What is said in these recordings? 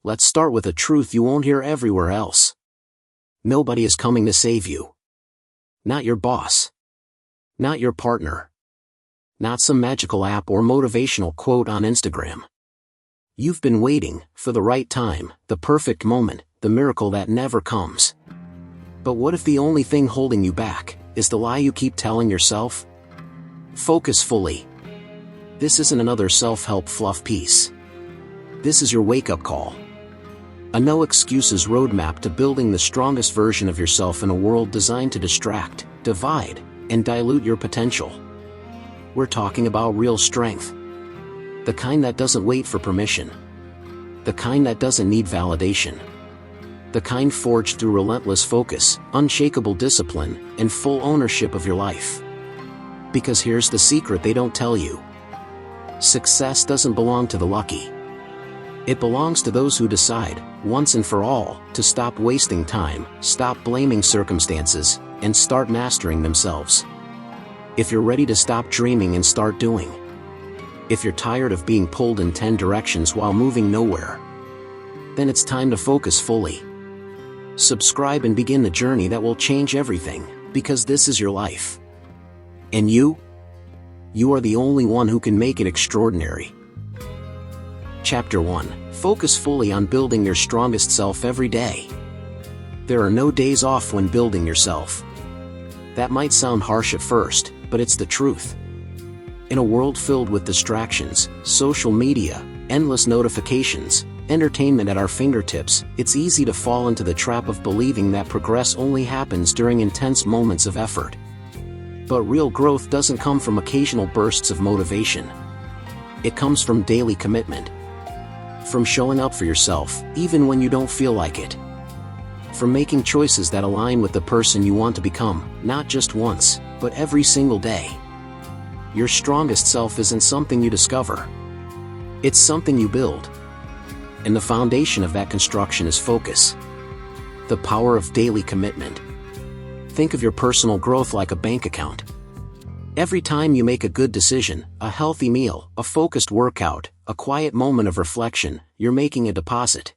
Let's start with a truth you won't hear everywhere else. Nobody is coming to save you. Not your boss. Not your partner. Not some magical app or motivational quote on Instagram. You've been waiting for the right time, the perfect moment, the miracle that never comes. But what if the only thing holding you back is the lie you keep telling yourself? Focus fully. This isn't another self-help fluff piece. This is your wake-up call. A no-excuses roadmap to building the strongest version of yourself in a world designed to distract, divide, and dilute your potential. We're talking about real strength. The kind that doesn't wait for permission. The kind that doesn't need validation. The kind forged through relentless focus, unshakable discipline, and full ownership of your life. Because here's the secret they don't tell you. Success doesn't belong to the lucky. It belongs to those who decide, once and for all, to stop wasting time, stop blaming circumstances, and start mastering themselves. If you're ready to stop dreaming and start doing. If you're tired of being pulled in 10 directions while moving nowhere, then it's time to focus fully. Subscribe and begin the journey that will change everything, because this is your life. And you? You are the only one who can make it extraordinary. Chapter 1. Focus fully on building your strongest self every day. There are no days off when building yourself. That might sound harsh at first, but it's the truth. In a world filled with distractions, social media, endless notifications, entertainment at our fingertips, it's easy to fall into the trap of believing that progress only happens during intense moments of effort. But real growth doesn't come from occasional bursts of motivation. It comes from daily commitment. From showing up for yourself, even when you don't feel like it. From making choices that align with the person you want to become, not just once, but every single day. Your strongest self isn't something you discover. It's something you build. And the foundation of that construction is focus. The power of daily commitment. Think of your personal growth like a bank account. Every time you make a good decision, a healthy meal, a focused workout, a quiet moment of reflection, you're making a deposit.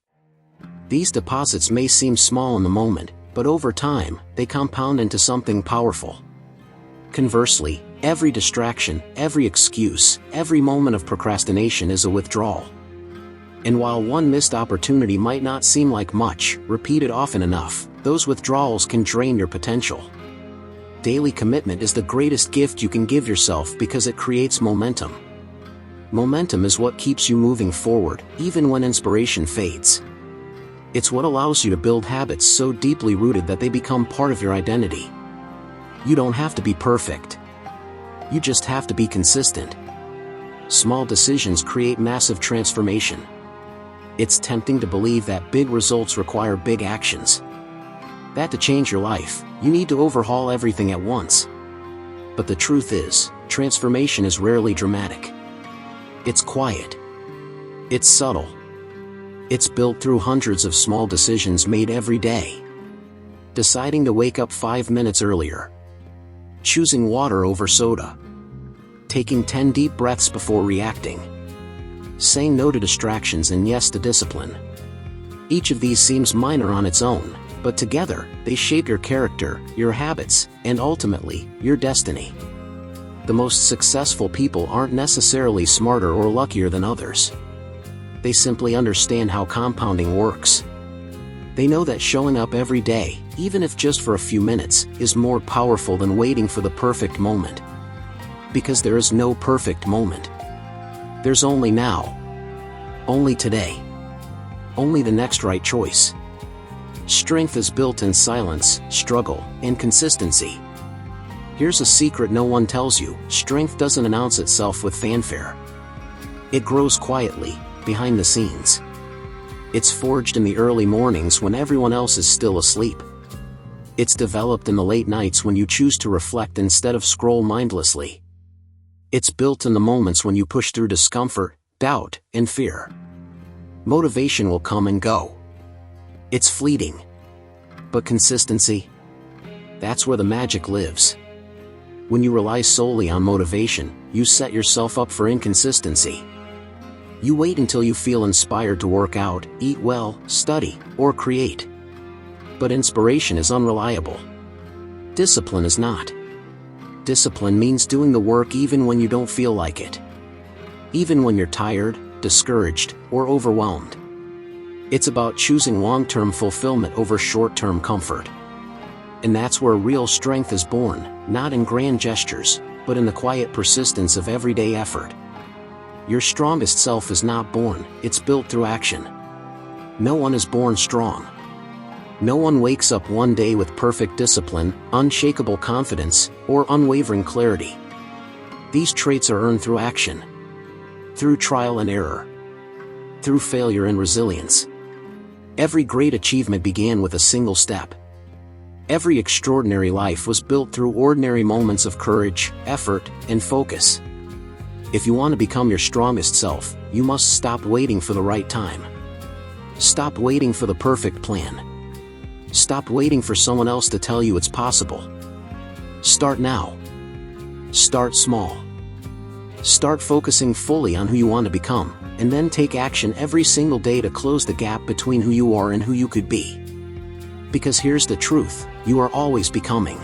These deposits may seem small in the moment, but over time, they compound into something powerful. Conversely, every distraction, every excuse, every moment of procrastination is a withdrawal. And while one missed opportunity might not seem like much, repeated often enough, those withdrawals can drain your potential. Daily commitment is the greatest gift you can give yourself because it creates momentum. Momentum is what keeps you moving forward, even when inspiration fades. It's what allows you to build habits so deeply rooted that they become part of your identity. You don't have to be perfect. You just have to be consistent. Small decisions create massive transformation. It's tempting to believe that big results require big actions. That to change your life, you need to overhaul everything at once. But the truth is, transformation is rarely dramatic. It's quiet. It's subtle. It's built through hundreds of small decisions made every day. Deciding to wake up 5 minutes earlier. Choosing water over soda. Taking 10 deep breaths before reacting. Saying no to distractions and yes to discipline. Each of these seems minor on its own, but together, they shape your character, your habits, and ultimately, your destiny. The most successful people aren't necessarily smarter or luckier than others. They simply understand how compounding works. They know that showing up every day, even if just for a few minutes, is more powerful than waiting for the perfect moment. Because there is no perfect moment. There's only now. Only today. Only the next right choice. Strength is built in silence, struggle, and consistency. Here's a secret no one tells you: strength doesn't announce itself with fanfare. It grows quietly, behind the scenes. It's forged in the early mornings when everyone else is still asleep. It's developed in the late nights when you choose to reflect instead of scroll mindlessly. It's built in the moments when you push through discomfort, doubt, and fear. Motivation will come and go. It's fleeting. But consistency? That's where the magic lives. When you rely solely on motivation, you set yourself up for inconsistency. You wait until you feel inspired to work out, eat well, study, or create. But inspiration is unreliable. Discipline is not. Discipline means doing the work even when you don't feel like it. Even when you're tired, discouraged, or overwhelmed. It's about choosing long-term fulfillment over short-term comfort. And that's where real strength is born, not in grand gestures, but in the quiet persistence of everyday effort. Your strongest self is not born, it's built through action. No one is born strong. No one wakes up one day with perfect discipline, unshakable confidence, or unwavering clarity. These traits are earned through action. Through trial and error. Through failure and resilience. Every great achievement began with a single step. Every extraordinary life was built through ordinary moments of courage, effort, and focus. If you want to become your strongest self, you must stop waiting for the right time. Stop waiting for the perfect plan. Stop waiting for someone else to tell you it's possible. Start now. Start small. Start focusing fully on who you want to become, and then take action every single day to close the gap between who you are and who you could be. Because here's the truth, you are always becoming.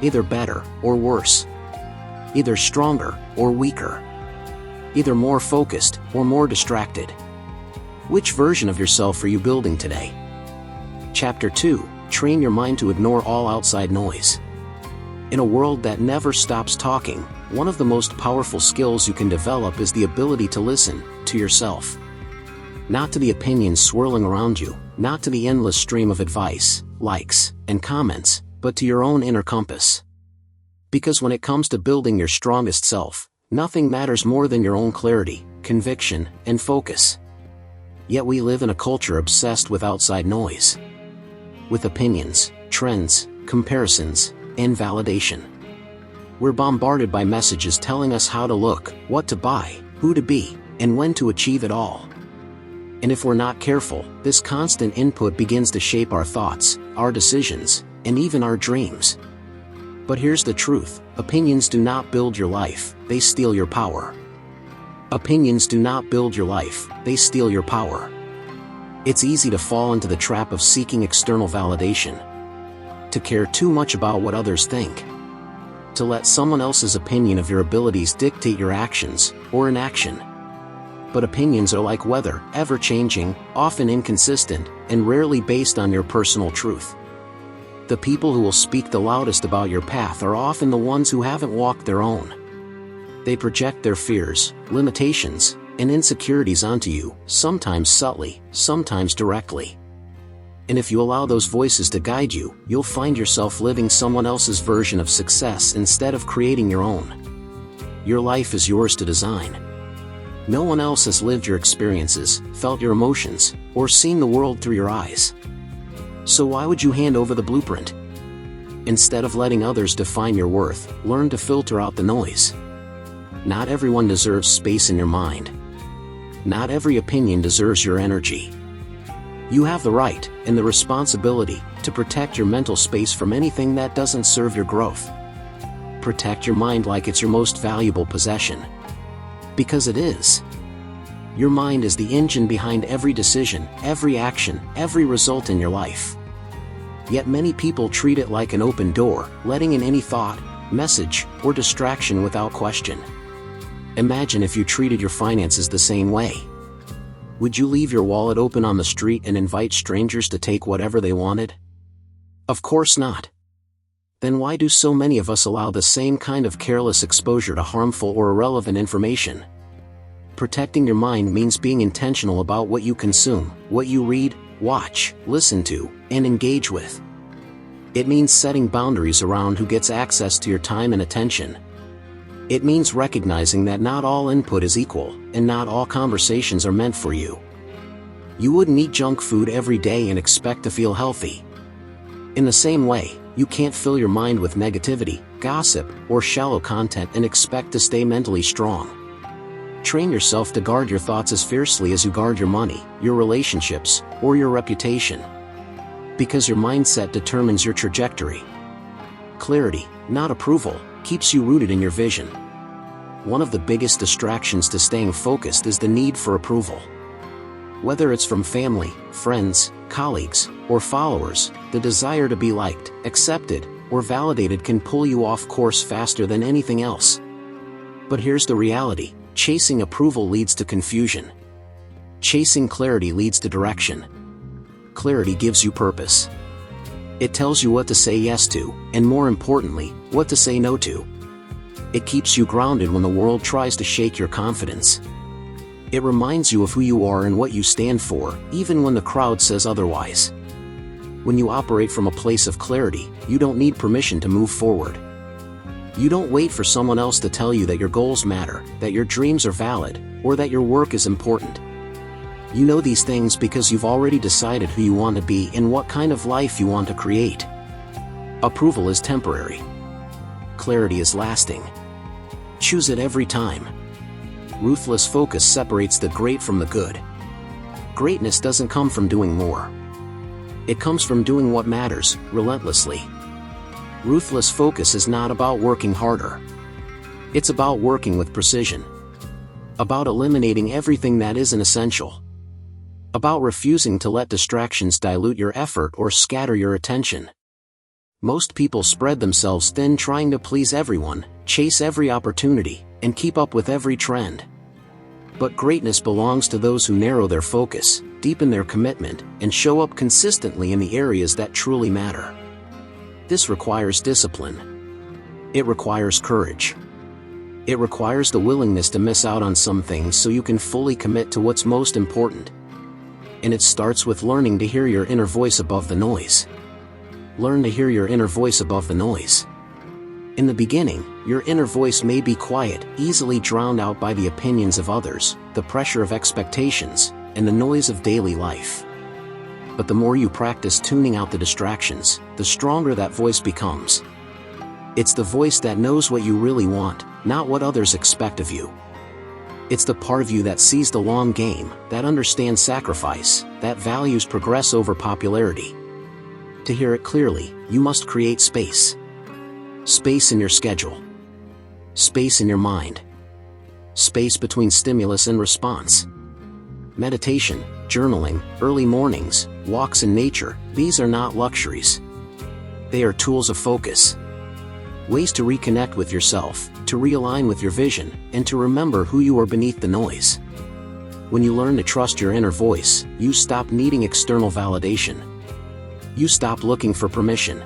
Either better or worse. Either stronger or weaker. Either more focused or more distracted. Which version of yourself are you building today? Chapter 2, Train your mind to ignore all outside noise. In a world that never stops talking, one of the most powerful skills you can develop is the ability to listen to yourself. Not to the opinions swirling around you, not to the endless stream of advice, likes, and comments, but to your own inner compass. Because when it comes to building your strongest self, nothing matters more than your own clarity, conviction, and focus. Yet we live in a culture obsessed with outside noise. With opinions, trends, comparisons, and validation. We're bombarded by messages telling us how to look, what to buy, who to be, and when to achieve it all. And if we're not careful, this constant input begins to shape our thoughts, our decisions, and even our dreams. But here's the truth, opinions do not build your life, they steal your power. Opinions do not build your life, they steal your power. It's easy to fall into the trap of seeking external validation. To care too much about what others think. To let someone else's opinion of your abilities dictate your actions, or inaction. But opinions are like weather, ever-changing, often inconsistent, and rarely based on your personal truth. The people who will speak the loudest about your path are often the ones who haven't walked their own. They project their fears, limitations, and insecurities onto you, sometimes subtly, sometimes directly. And if you allow those voices to guide you, you'll find yourself living someone else's version of success instead of creating your own. Your life is yours to design. No one else has lived your experiences, felt your emotions, or seen the world through your eyes. So why would you hand over the blueprint? Instead of letting others define your worth, learn to filter out the noise. Not everyone deserves space in your mind. Not every opinion deserves your energy. You have the right, and the responsibility, to protect your mental space from anything that doesn't serve your growth. Protect your mind like it's your most valuable possession. Because it is. Your mind is the engine behind every decision, every action, every result in your life. Yet many people treat it like an open door, letting in any thought, message, or distraction without question. Imagine if you treated your finances the same way. Would you leave your wallet open on the street and invite strangers to take whatever they wanted? Of course not. Then why do so many of us allow the same kind of careless exposure to harmful or irrelevant information? Protecting your mind means being intentional about what you consume, what you read, watch, listen to, and engage with. It means setting boundaries around who gets access to your time and attention. It means recognizing that not all input is equal, and not all conversations are meant for you. You wouldn't eat junk food every day and expect to feel healthy. In the same way, you can't fill your mind with negativity, gossip, or shallow content and expect to stay mentally strong. Train yourself to guard your thoughts as fiercely as you guard your money, your relationships, or your reputation. Because your mindset determines your trajectory. Clarity, not approval, keeps you rooted in your vision. one of the biggest distractions to staying focused is the need for approval. Whether it's from family, friends, colleagues, or followers, the desire to be liked, accepted, or validated can pull you off course faster than anything else. But here's the reality: chasing approval leads to confusion. Chasing clarity leads to direction. Clarity gives you purpose. It tells you what to say yes to, and more importantly, what to say no to. It keeps you grounded when the world tries to shake your confidence. It reminds you of who you are and what you stand for, even when the crowd says otherwise. When you operate from a place of clarity, you don't need permission to move forward. You don't wait for someone else to tell you that your goals matter, that your dreams are valid, or that your work is important. You know these things because you've already decided who you want to be and what kind of life you want to create. Approval is temporary. Clarity is lasting. Choose it every time. Ruthless focus separates the great from the good. Greatness doesn't come from doing more. It comes from doing what matters, relentlessly. Ruthless focus is not about working harder. It's about working with precision. About eliminating everything that isn't essential. About refusing to let distractions dilute your effort or scatter your attention. Most people spread themselves thin trying to please everyone, chase every opportunity, and keep up with every trend. But greatness belongs to those who narrow their focus, deepen their commitment, and show up consistently in the areas that truly matter. This requires discipline. It requires courage. It requires the willingness to miss out on some things so you can fully commit to what's most important. And it starts with learning to hear your inner voice above the noise. Learn to hear your inner voice above the noise. In the beginning, your inner voice may be quiet, easily drowned out by the opinions of others, the pressure of expectations, and the noise of daily life. But the more you practice tuning out the distractions, the stronger that voice becomes. It's the voice that knows what you really want, not what others expect of you. It's the part of you that sees the long game, that understands sacrifice, that values progress over popularity. To hear it clearly, you must create space. Space in your schedule. Space in your mind. Space between stimulus and response. Meditation, journaling, early mornings, walks in nature, these are not luxuries. They are tools of focus. Ways to reconnect with yourself, to realign with your vision, and to remember who you are beneath the noise. When you learn to trust your inner voice, you stop needing external validation. You stop looking for permission.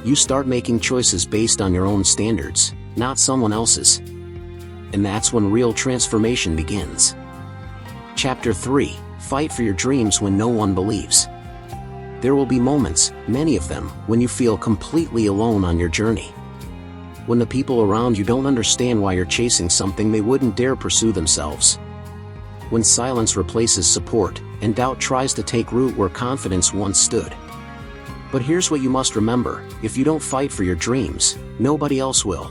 You start making choices based on your own standards, not someone else's. And that's when real transformation begins. Chapter 3: Fight for your dreams when no one believes. There will be moments, many of them, when you feel completely alone on your journey. When the people around you don't understand why you're chasing something they wouldn't dare pursue themselves. When silence replaces support, and doubt tries to take root where confidence once stood. But here's what you must remember: if you don't fight for your dreams, nobody else will.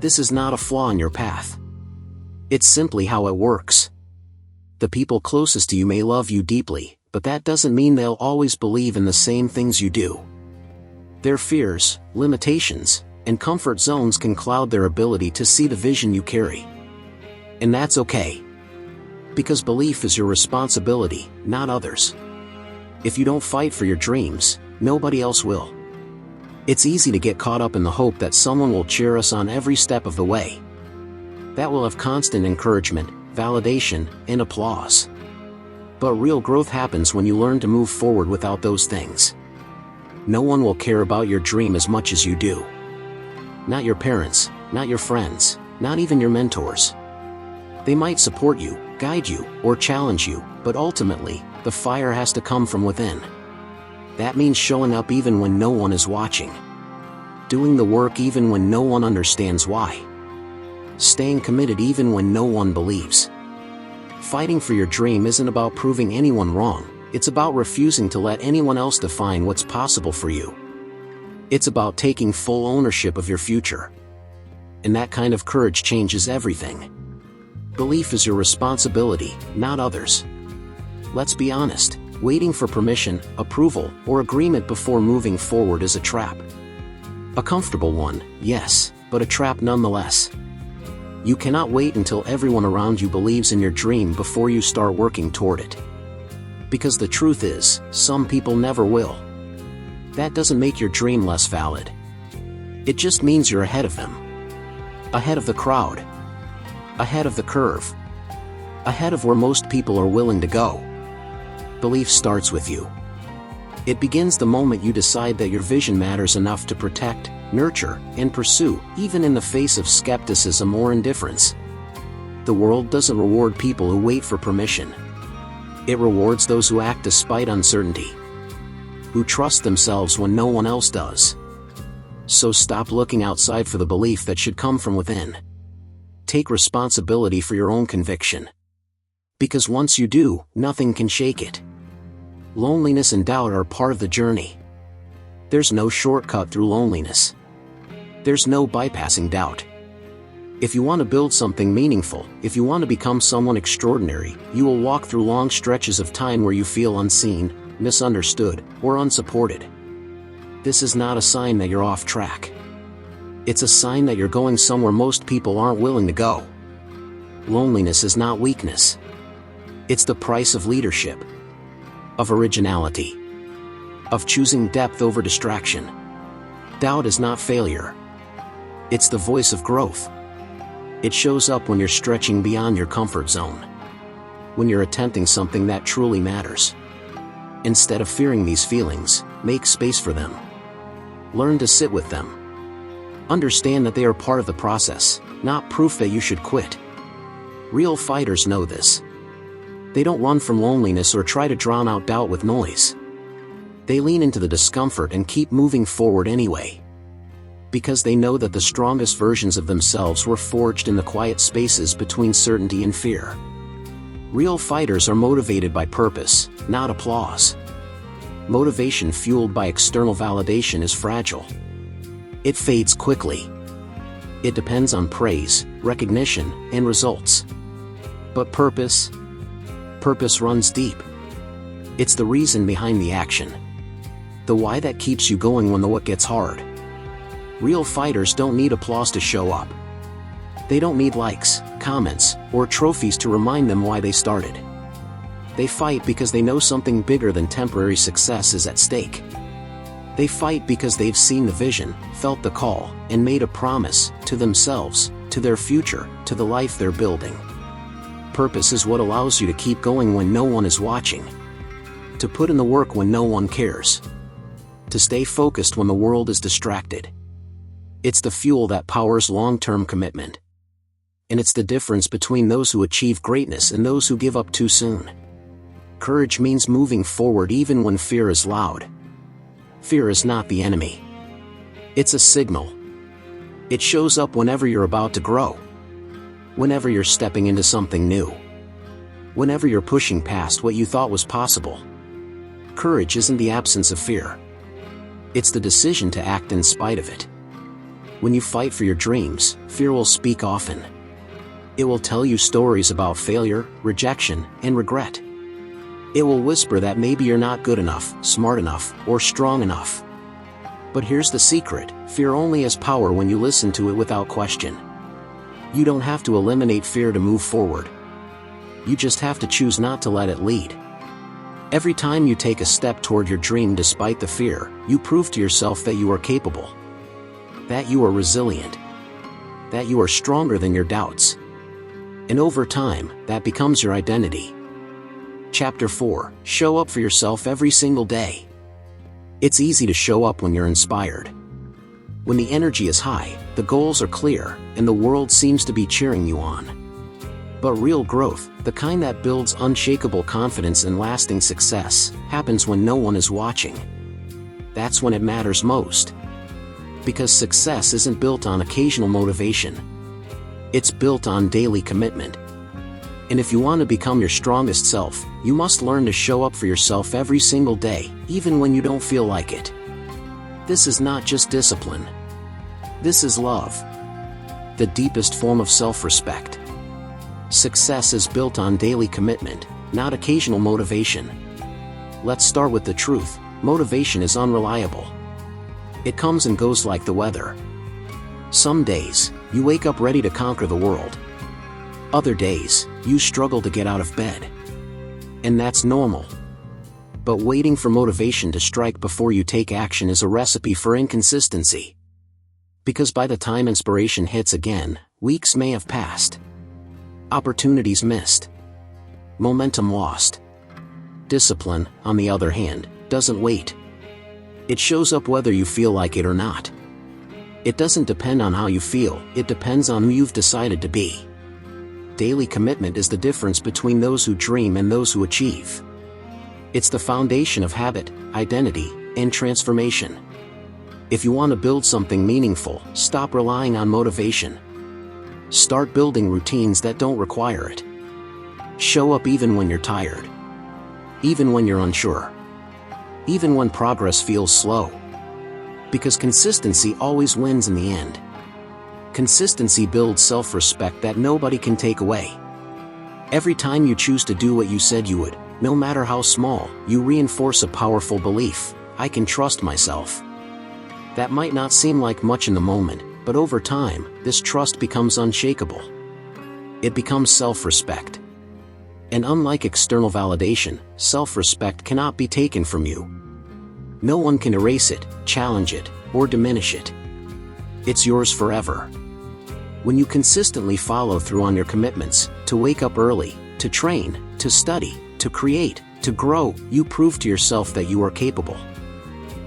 This is not a flaw in your path. It's simply how it works. The people closest to you may love you deeply, but that doesn't mean they'll always believe in the same things you do. Their fears, limitations, and comfort zones can cloud their ability to see the vision you carry. And that's okay. Because belief is your responsibility, not others. If you don't fight for your dreams, nobody else will. It's easy to get caught up in the hope that someone will cheer us on every step of the way. That will have constant encouragement, validation, and applause. But real growth happens when you learn to move forward without those things. No one will care about your dream as much as you do. Not your parents, not your friends, not even your mentors. They might support you, guide you, or challenge you, but ultimately, the fire has to come from within. That means showing up even when no one is watching. Doing the work even when no one understands why. Staying committed even when no one believes. Fighting for your dream isn't about proving anyone wrong, it's about refusing to let anyone else define what's possible for you. It's about taking full ownership of your future. And that kind of courage changes everything. Belief is your responsibility, not others. Let's be honest, waiting for permission, approval, or agreement before moving forward is a trap. A comfortable one, yes, but a trap nonetheless. You cannot wait until everyone around you believes in your dream before you start working toward it. Because the truth is, some people never will. That doesn't make your dream less valid. It just means you're ahead of them. Ahead of the crowd. Ahead of the curve. Ahead of where most people are willing to go. Belief starts with you. It begins the moment you decide that your vision matters enough to protect, nurture, and pursue, even in the face of skepticism or indifference. The world doesn't reward people who wait for permission. It rewards those who act despite uncertainty. Who trust themselves when no one else does. So stop looking outside for the belief that should come from within. Take responsibility for your own conviction. Because once you do, nothing can shake it. Loneliness and doubt are part of the journey. There's no shortcut through loneliness. There's no bypassing doubt. If you want to build something meaningful, if you want to become someone extraordinary, you will walk through long stretches of time where you feel unseen, misunderstood, or unsupported. This is not a sign that you're off track. It's a sign that you're going somewhere most people aren't willing to go. Loneliness is not weakness. It's the price of leadership. Of originality. Of choosing depth over distraction. Doubt is not failure. It's the voice of growth. It shows up when you're stretching beyond your comfort zone. When you're attempting something that truly matters. Instead of fearing these feelings, make space for them. Learn to sit with them. Understand that they are part of the process, not proof that you should quit. Real fighters know this. They don't run from loneliness or try to drown out doubt with noise. They lean into the discomfort and keep moving forward anyway. Because they know that the strongest versions of themselves were forged in the quiet spaces between certainty and fear. Real fighters are motivated by purpose, not applause. Motivation fueled by external validation is fragile. It fades quickly. It depends on praise, recognition, and results. But purpose runs deep. It's the reason behind the action. The why that keeps you going when the what gets hard. Real fighters don't need applause to show up. They don't need likes, comments, or trophies to remind them why they started. They fight because they know something bigger than temporary success is at stake. They fight because they've seen the vision, felt the call, and made a promise to themselves, to their future, to the life they're building. Purpose is what allows you to keep going when no one is watching. To put in the work when no one cares. To stay focused when the world is distracted. It's the fuel that powers long-term commitment. And it's the difference between those who achieve greatness and those who give up too soon. Courage means moving forward even when fear is loud. Fear is not the enemy. It's a signal. It shows up whenever you're about to grow. Whenever you're stepping into something new. Whenever you're pushing past what you thought was possible. Courage isn't the absence of fear. It's the decision to act in spite of it. When you fight for your dreams, fear will speak often. It will tell you stories about failure, rejection, and regret. It will whisper that maybe you're not good enough, smart enough, or strong enough. But here's the secret: fear only has power when you listen to it without question. You don't have to eliminate fear to move forward. You just have to choose not to let it lead. Every time you take a step toward your dream despite the fear, you prove to yourself that you are capable. That you are resilient. That you are stronger than your doubts. And over time, that becomes your identity. Chapter 4. Show up for yourself every single day. It's easy to show up when you're inspired. When the energy is high, the goals are clear, and the world seems to be cheering you on. But real growth, the kind that builds unshakable confidence and lasting success, happens when no one is watching. That's when it matters most. Because success isn't built on occasional motivation. It's built on daily commitment. And if you want to become your strongest self, you must learn to show up for yourself every single day, even when you don't feel like it. This is not just discipline. This is love. The deepest form of self-respect. Success is built on daily commitment, not occasional motivation. Let's start with the truth: motivation is unreliable. It comes and goes like the weather. Some days, you wake up ready to conquer the world. Other days, you struggle to get out of bed. And that's normal. But waiting for motivation to strike before you take action is a recipe for inconsistency. Because by the time inspiration hits again, weeks may have passed. Opportunities missed. Momentum lost. Discipline, on the other hand, doesn't wait. It shows up whether you feel like it or not. It doesn't depend on how you feel, it depends on who you've decided to be. Daily commitment is the difference between those who dream and those who achieve. It's the foundation of habit, identity, and transformation. If you want to build something meaningful, stop relying on motivation. Start building routines that don't require it. Show up even when you're tired. Even when you're unsure. Even when progress feels slow. Because consistency always wins in the end. Consistency builds self-respect that nobody can take away. Every time you choose to do what you said you would, no matter how small, you reinforce a powerful belief: I can trust myself. That might not seem like much in the moment, but over time, this trust becomes unshakable. It becomes self-respect. And unlike external validation, self-respect cannot be taken from you. No one can erase it, challenge it, or diminish it. It's yours forever. When you consistently follow through on your commitments, to wake up early, to train, to study, to create, to grow, you prove to yourself that you are capable.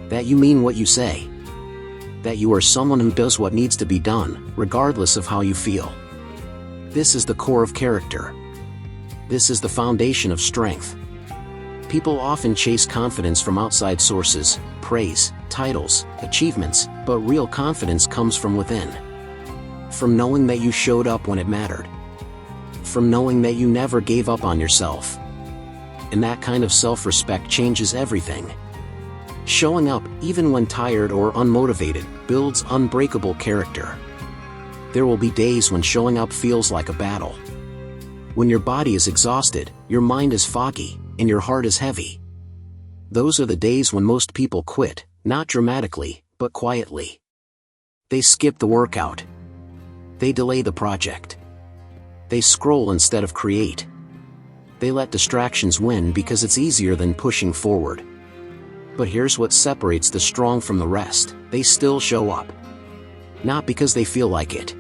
That you mean what you say. That you are someone who does what needs to be done, regardless of how you feel. This is the core of character. This is the foundation of strength. People often chase confidence from outside sources, praise, titles, achievements, but real confidence comes from within. From knowing that you showed up when it mattered. From knowing that you never gave up on yourself. And that kind of self-respect changes everything. Showing up, even when tired or unmotivated, builds unbreakable character. There will be days when showing up feels like a battle. When your body is exhausted, your mind is foggy, and your heart is heavy. Those are the days when most people quit, not dramatically, but quietly. They skip the workout. They delay the project. They scroll instead of create. They let distractions win because it's easier than pushing forward. But here's what separates the strong from the rest: they still show up. Not because they feel like it.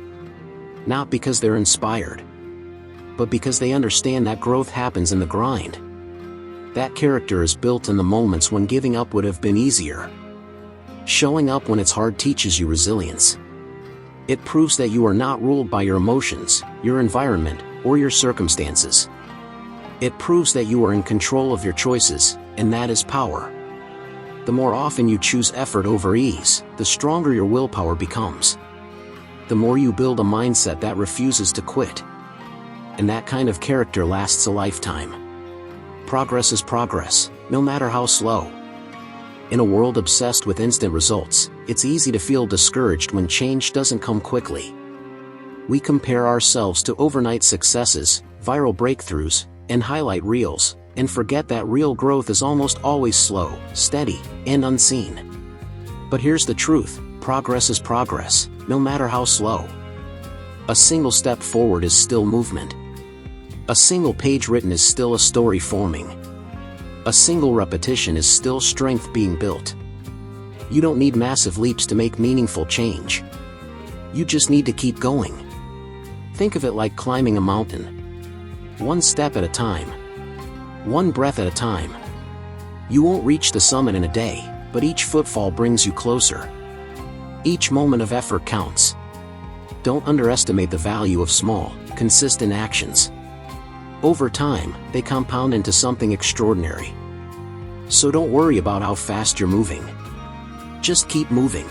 Not because they're inspired. But because they understand that growth happens in the grind. That character is built in the moments when giving up would have been easier. Showing up when it's hard teaches you resilience. It proves that you are not ruled by your emotions, your environment, or your circumstances. It proves that you are in control of your choices, and that is power. The more often you choose effort over ease, the stronger your willpower becomes. The more you build a mindset that refuses to quit. And that kind of character lasts a lifetime. Progress is progress, no matter how slow. In a world obsessed with instant results, it's easy to feel discouraged when change doesn't come quickly. We compare ourselves to overnight successes, viral breakthroughs, and highlight reels, and forget that real growth is almost always slow, steady, and unseen. But here's the truth: progress is progress, no matter how slow. A single step forward is still movement. A single page written is still a story forming. A single repetition is still strength being built. You don't need massive leaps to make meaningful change. You just need to keep going. Think of it like climbing a mountain. One step at a time. One breath at a time. You won't reach the summit in a day, but each footfall brings you closer. Each moment of effort counts. Don't underestimate the value of small, consistent actions. Over time, they compound into something extraordinary. So don't worry about how fast you're moving. Just keep moving.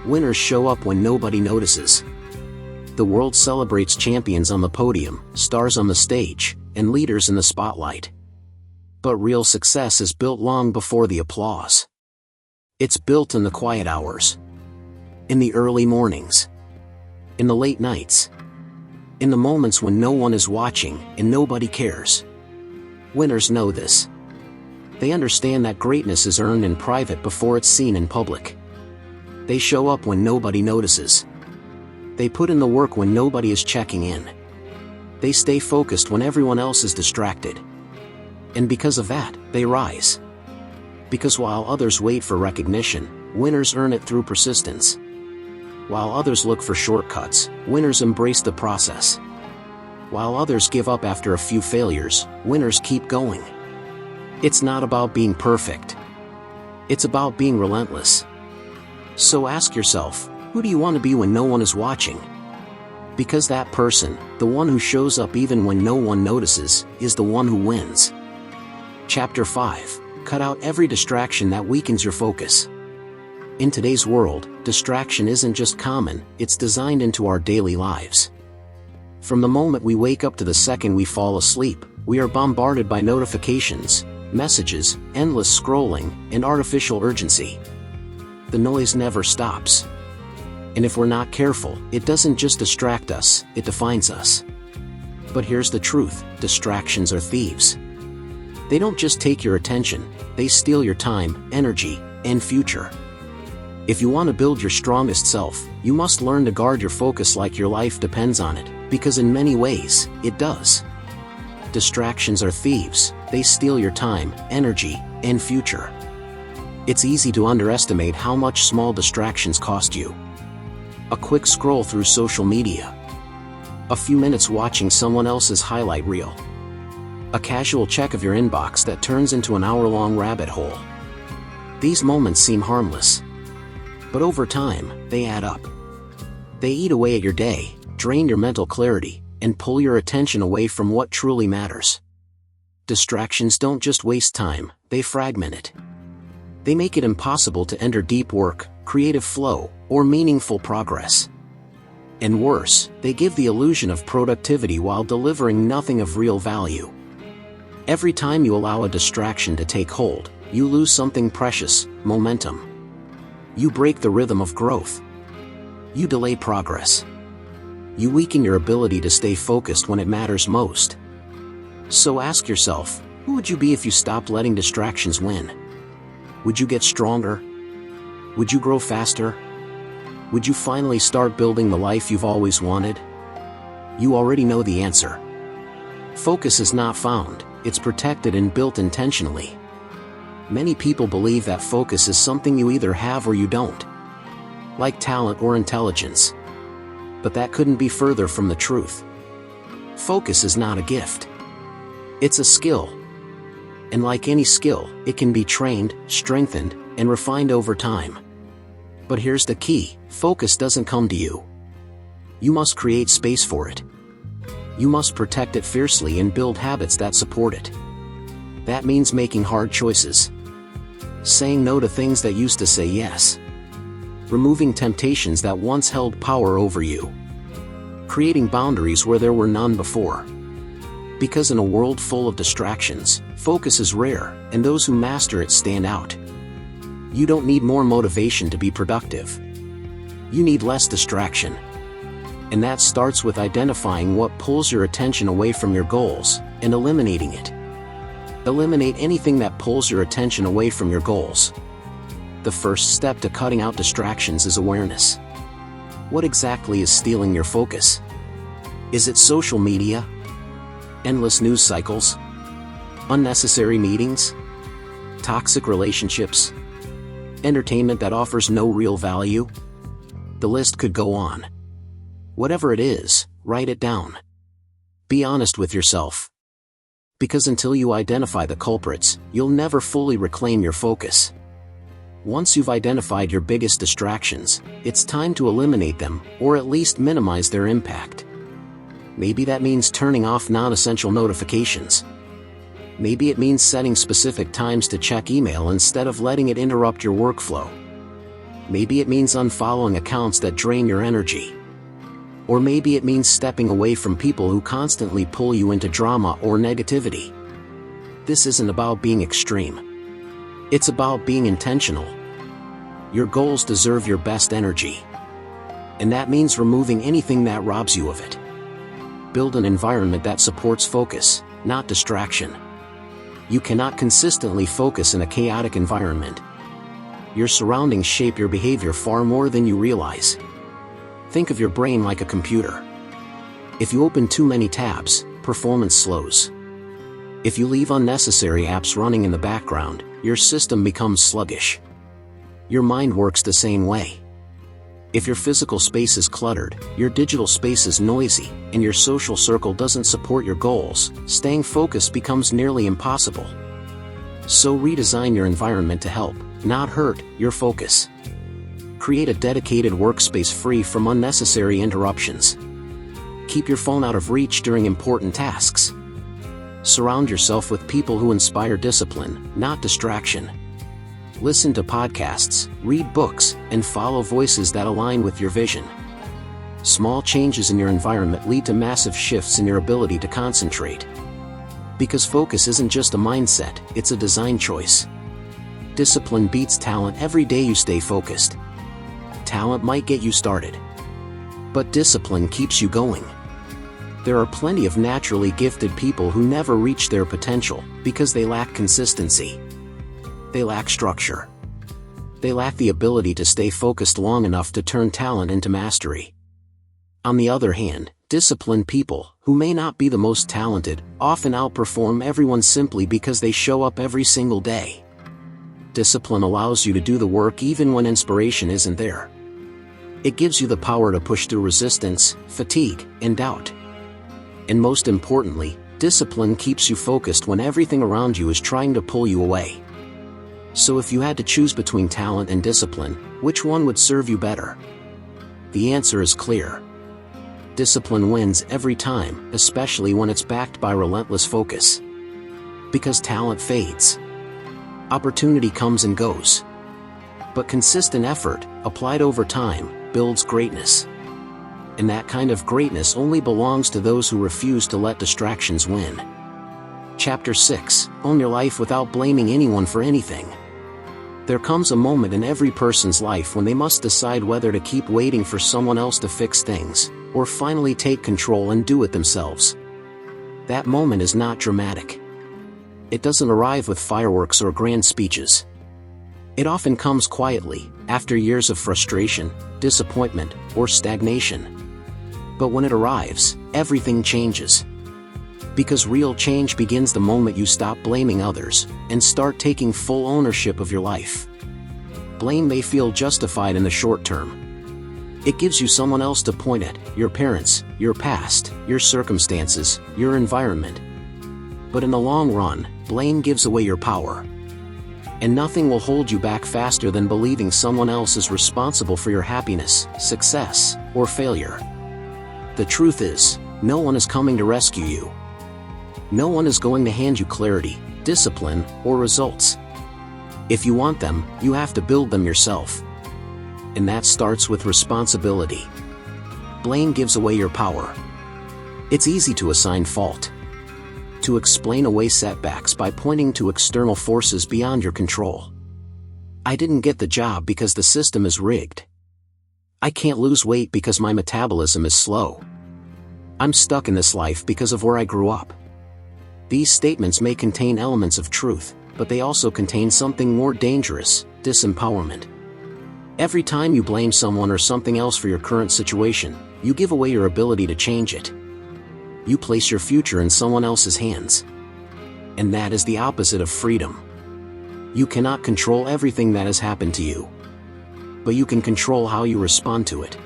Winners show up when nobody notices. The world celebrates champions on the podium, stars on the stage, and leaders in the spotlight. But real success is built long before the applause. It's built in the quiet hours. In the early mornings. In the late nights. In the moments when no one is watching and nobody cares. Winners know this. They understand that greatness is earned in private before it's seen in public. They show up when nobody notices. They put in the work when nobody is checking in. They stay focused when everyone else is distracted. And because of that, they rise. Because while others wait for recognition, winners earn it through persistence. While others look for shortcuts, winners embrace the process. While others give up after a few failures, winners keep going. It's not about being perfect. It's about being relentless. So ask yourself, who do you want to be when no one is watching? Because that person, the one who shows up even when no one notices, is the one who wins. Chapter 5. Cut out every distraction that weakens your focus. In today's world, distraction isn't just common, it's designed into our daily lives. From the moment we wake up to the second we fall asleep, we are bombarded by notifications, messages, endless scrolling, and artificial urgency. The noise never stops. And if we're not careful, it doesn't just distract us, it defines us. But here's the truth, distractions are thieves. They don't just take your attention, they steal your time, energy, and future. If you want to build your strongest self, you must learn to guard your focus like your life depends on it, because in many ways, it does. Distractions are thieves, they steal your time, energy, and future. It's easy to underestimate how much small distractions cost you. A quick scroll through social media. A few minutes watching someone else's highlight reel. A casual check of your inbox that turns into an hour-long rabbit hole. These moments seem harmless. But over time, they add up. They eat away at your day, drain your mental clarity, and pull your attention away from what truly matters. Distractions don't just waste time, they fragment it. They make it impossible to enter deep work, creative flow, or meaningful progress. And worse, they give the illusion of productivity while delivering nothing of real value. Every time you allow a distraction to take hold, you lose something precious, momentum. You break the rhythm of growth. You delay progress. You weaken your ability to stay focused when it matters most. So ask yourself, who would you be if you stopped letting distractions win? Would you get stronger? Would you grow faster? Would you finally start building the life you've always wanted? You already know the answer. Focus is not found, it's protected and built intentionally. Many people believe that focus is something you either have or you don't. Like talent or intelligence. But that couldn't be further from the truth. Focus is not a gift. It's a skill. And like any skill, it can be trained, strengthened, and refined over time. But here's the key, focus doesn't come to you. You must create space for it. You must protect it fiercely and build habits that support it. That means making hard choices. Saying no to things that used to say yes. Removing temptations that once held power over you. Creating boundaries where there were none before. Because in a world full of distractions, focus is rare, and those who master it stand out. You don't need more motivation to be productive. You need less distraction. And that starts with identifying what pulls your attention away from your goals, and eliminating it. Eliminate anything that pulls your attention away from your goals. The first step to cutting out distractions is awareness. What exactly is stealing your focus? Is it social media? Endless news cycles? Unnecessary meetings? Toxic relationships? Entertainment that offers no real value? The list could go on. Whatever it is, write it down. Be honest with yourself. Because until you identify the culprits, you'll never fully reclaim your focus. Once you've identified your biggest distractions, it's time to eliminate them, or at least minimize their impact. Maybe that means turning off non-essential notifications. Maybe it means setting specific times to check email instead of letting it interrupt your workflow. Maybe it means unfollowing accounts that drain your energy. Or maybe it means stepping away from people who constantly pull you into drama or negativity. This isn't about being extreme. It's about being intentional. Your goals deserve your best energy. And that means removing anything that robs you of it. Build an environment that supports focus, not distraction. You cannot consistently focus in a chaotic environment. Your surroundings shape your behavior far more than you realize. Think of your brain like a computer. If you open too many tabs, performance slows. If you leave unnecessary apps running in the background, your system becomes sluggish. Your mind works the same way. If your physical space is cluttered, your digital space is noisy, and your social circle doesn't support your goals, staying focused becomes nearly impossible. So redesign your environment to help, not hurt, your focus. Create a dedicated workspace free from unnecessary interruptions. Keep your phone out of reach during important tasks. Surround yourself with people who inspire discipline, not distraction. Listen to podcasts, read books, and follow voices that align with your vision. Small changes in your environment lead to massive shifts in your ability to concentrate. Because focus isn't just a mindset, it's a design choice. Discipline beats talent every day you stay focused. Talent might get you started, but discipline keeps you going. There are plenty of naturally gifted people who never reach their potential because they lack consistency. They lack structure. They lack the ability to stay focused long enough to turn talent into mastery. On the other hand, disciplined people, who may not be the most talented, often outperform everyone simply because they show up every single day. Discipline allows you to do the work even when inspiration isn't there. It gives you the power to push through resistance, fatigue, and doubt. And most importantly, discipline keeps you focused when everything around you is trying to pull you away. So if you had to choose between talent and discipline, which one would serve you better? The answer is clear. Discipline wins every time, especially when it's backed by relentless focus. Because talent fades. Opportunity comes and goes. But consistent effort, applied over time, builds greatness. And that kind of greatness only belongs to those who refuse to let distractions win. Chapter 6: Own your life without blaming anyone for anything. There comes a moment in every person's life when they must decide whether to keep waiting for someone else to fix things, or finally take control and do it themselves. That moment is not dramatic. It doesn't arrive with fireworks or grand speeches. It often comes quietly, after years of frustration, disappointment, or stagnation. But when it arrives, everything changes. Because real change begins the moment you stop blaming others, and start taking full ownership of your life. Blame may feel justified in the short term. It gives you someone else to point at: your parents, your past, your circumstances, your environment. But in the long run, blame gives away your power. And nothing will hold you back faster than believing someone else is responsible for your happiness, success, or failure. The truth is, no one is coming to rescue you. No one is going to hand you clarity, discipline, or results. If you want them, you have to build them yourself. And that starts with responsibility. Blame gives away your power. It's easy to assign fault. To explain away setbacks by pointing to external forces beyond your control. I didn't get the job because the system is rigged. I can't lose weight because my metabolism is slow. I'm stuck in this life because of where I grew up. These statements may contain elements of truth, but they also contain something more dangerous: disempowerment. Every time you blame someone or something else for your current situation, you give away your ability to change it. You place your future in someone else's hands. And that is the opposite of freedom. You cannot control everything that has happened to you. But you can control how you respond to it.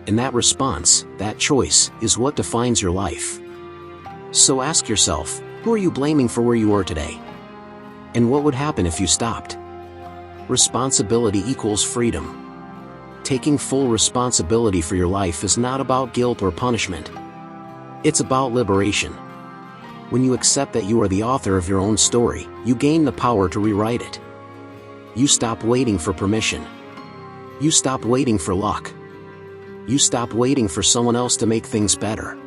And that response, that choice, is what defines your life. So ask yourself, who are you blaming for where you are today? And what would happen if you stopped? Responsibility equals freedom. Taking full responsibility for your life is not about guilt or punishment. It's about liberation. When you accept that you are the author of your own story, you gain the power to rewrite it. You stop waiting for permission. You stop waiting for luck. You stop waiting for someone else to make things better.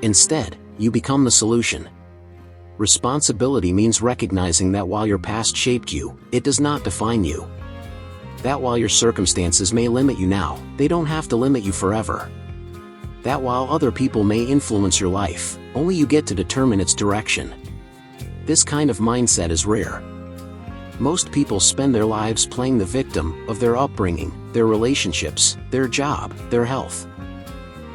Instead, you become the solution. Responsibility means recognizing that while your past shaped you, it does not define you. That while your circumstances may limit you now, they don't have to limit you forever. That while other people may influence your life, only you get to determine its direction. This kind of mindset is rare. Most people spend their lives playing the victim of their upbringing, their relationships, their job, their health.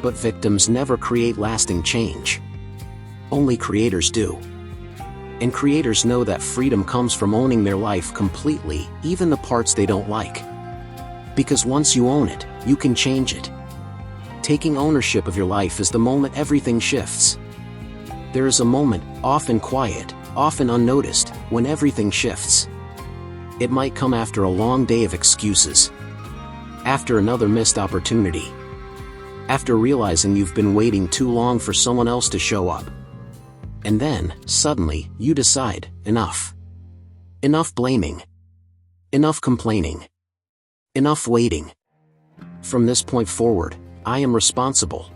But victims never create lasting change. Only creators do. And creators know that freedom comes from owning their life completely, even the parts they don't like. Because once you own it, you can change it. Taking ownership of your life is the moment everything shifts. There is a moment, often quiet, often unnoticed, when everything shifts. It might come after a long day of excuses. After another missed opportunity. After realizing you've been waiting too long for someone else to show up. And then, suddenly, you decide, enough. Enough blaming. Enough complaining. Enough waiting. From this point forward, I am responsible.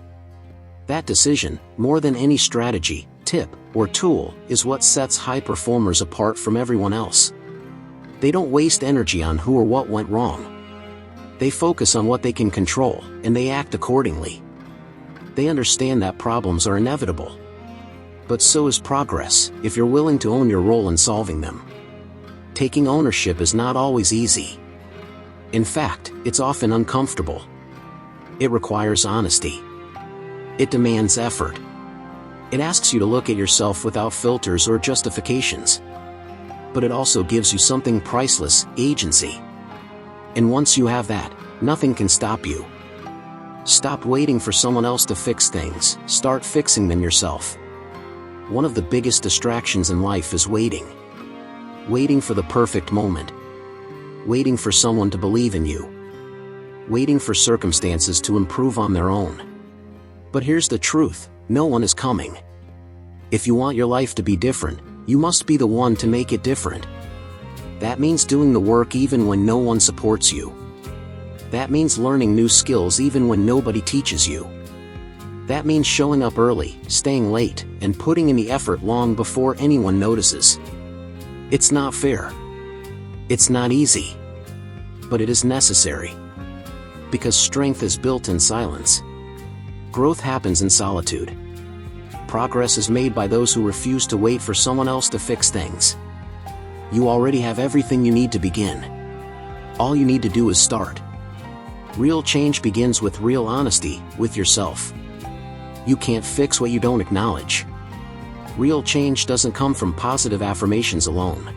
That decision, more than any strategy, tip, or tool, is what sets high performers apart from everyone else. They don't waste energy on who or what went wrong. They focus on what they can control, and they act accordingly. They understand that problems are inevitable. But so is progress, if you're willing to own your role in solving them. Taking ownership is not always easy. In fact, it's often uncomfortable. It requires honesty. It demands effort. It asks you to look at yourself without filters or justifications. But it also gives you something priceless, agency. And once you have that, nothing can stop you. Stop waiting for someone else to fix things, start fixing them yourself. One of the biggest distractions in life is waiting. Waiting for the perfect moment. Waiting for someone to believe in you. Waiting for circumstances to improve on their own. But here's the truth, no one is coming. If you want your life to be different, you must be the one to make it different. That means doing the work even when no one supports you. That means learning new skills even when nobody teaches you. That means showing up early, staying late, and putting in the effort long before anyone notices. It's not fair. It's not easy. But it is necessary. Because strength is built in silence. Growth happens in solitude. Progress is made by those who refuse to wait for someone else to fix things. You already have everything you need to begin. All you need to do is start. Real change begins with real honesty with yourself. You can't fix what you don't acknowledge. Real change doesn't come from positive affirmations alone.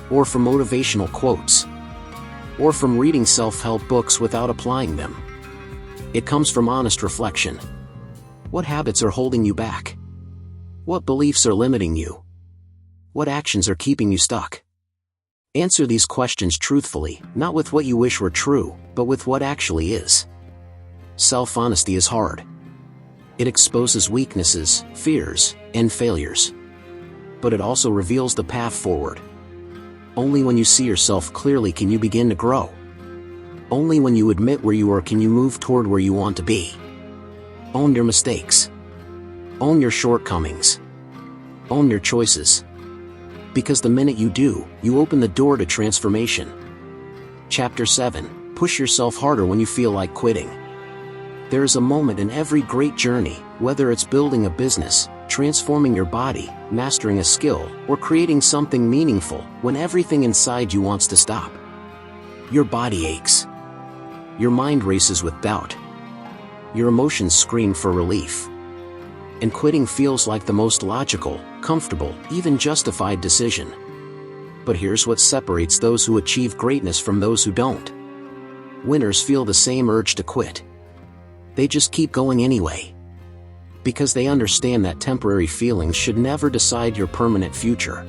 Or from motivational quotes. Or from reading self-help books without applying them. It comes from honest reflection. What habits are holding you back? What beliefs are limiting you? What actions are keeping you stuck? Answer these questions truthfully, not with what you wish were true, but with what actually is. Self-honesty is hard. It exposes weaknesses, fears, and failures. But it also reveals the path forward. Only when you see yourself clearly can you begin to grow. Only when you admit where you are can you move toward where you want to be. Own your mistakes. Own your shortcomings. Own your choices. Because the minute you do, you open the door to transformation. Chapter 7. Push yourself harder when you feel like quitting. There is a moment in every great journey, whether it's building a business, transforming your body, mastering a skill, or creating something meaningful, when everything inside you wants to stop. Your body aches. Your mind races with doubt. Your emotions scream for relief. And quitting feels like the most logical, comfortable, even justified decision. But here's what separates those who achieve greatness from those who don't. Winners feel the same urge to quit. They just keep going anyway. Because they understand that temporary feelings should never decide your permanent future.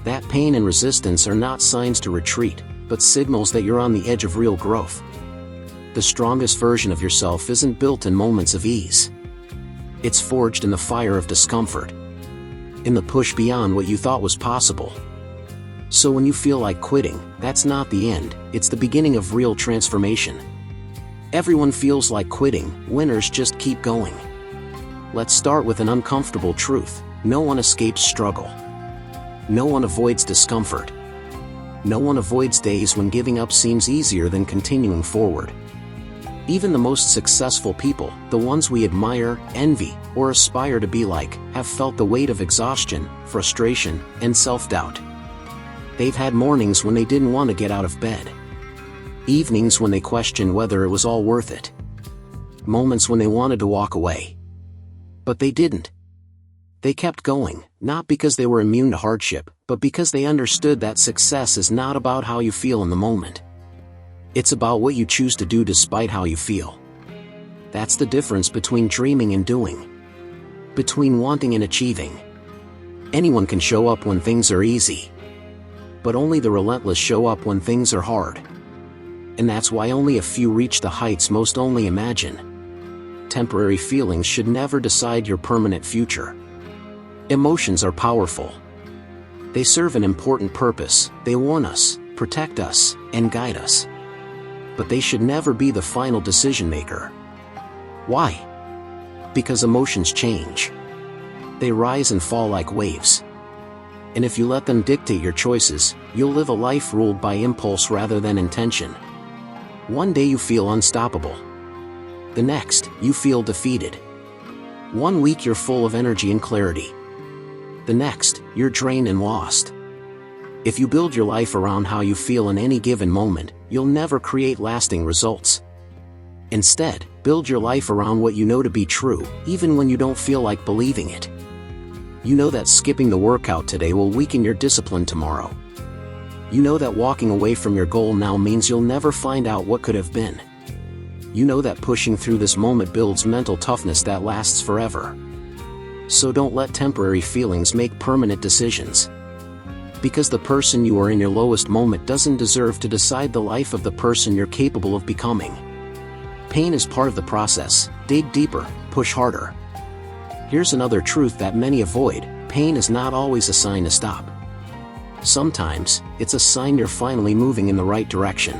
That pain and resistance are not signs to retreat, but signals that you're on the edge of real growth. The strongest version of yourself isn't built in moments of ease. It's forged in the fire of discomfort. In the push beyond what you thought was possible. So when you feel like quitting, that's not the end, it's the beginning of real transformation. Everyone feels like quitting, winners just keep going. Let's start with an uncomfortable truth: no one escapes struggle. No one avoids discomfort. No one avoids days when giving up seems easier than continuing forward. Even the most successful people, the ones we admire, envy, or aspire to be like, have felt the weight of exhaustion, frustration, and self-doubt. They've had mornings when they didn't want to get out of bed. Evenings when they questioned whether it was all worth it. Moments when they wanted to walk away. But they didn't. They kept going, not because they were immune to hardship, but because they understood that success is not about how you feel in the moment. It's about what you choose to do despite how you feel. That's the difference between dreaming and doing. Between wanting and achieving. Anyone can show up when things are easy. But only the relentless show up when things are hard. And that's why only a few reach the heights most only imagine. Temporary feelings should never decide your permanent future. Emotions are powerful. They serve an important purpose. They warn us, protect us, and guide us. But they should never be the final decision maker. Why? Because emotions change. They rise and fall like waves. And if you let them dictate your choices, you'll live a life ruled by impulse rather than intention. One day you feel unstoppable. The next, you feel defeated. One week you're full of energy and clarity. The next, you're drained and lost. If you build your life around how you feel in any given moment, you'll never create lasting results. Instead, build your life around what you know to be true, even when you don't feel like believing it. You know that skipping the workout today will weaken your discipline tomorrow. You know that walking away from your goal now means you'll never find out what could have been. You know that pushing through this moment builds mental toughness that lasts forever. So don't let temporary feelings make permanent decisions. Because the person you are in your lowest moment doesn't deserve to decide the life of the person you're capable of becoming. Pain is part of the process. Dig deeper, push harder. Here's another truth that many avoid: pain is not always a sign to stop. Sometimes, it's a sign you're finally moving in the right direction.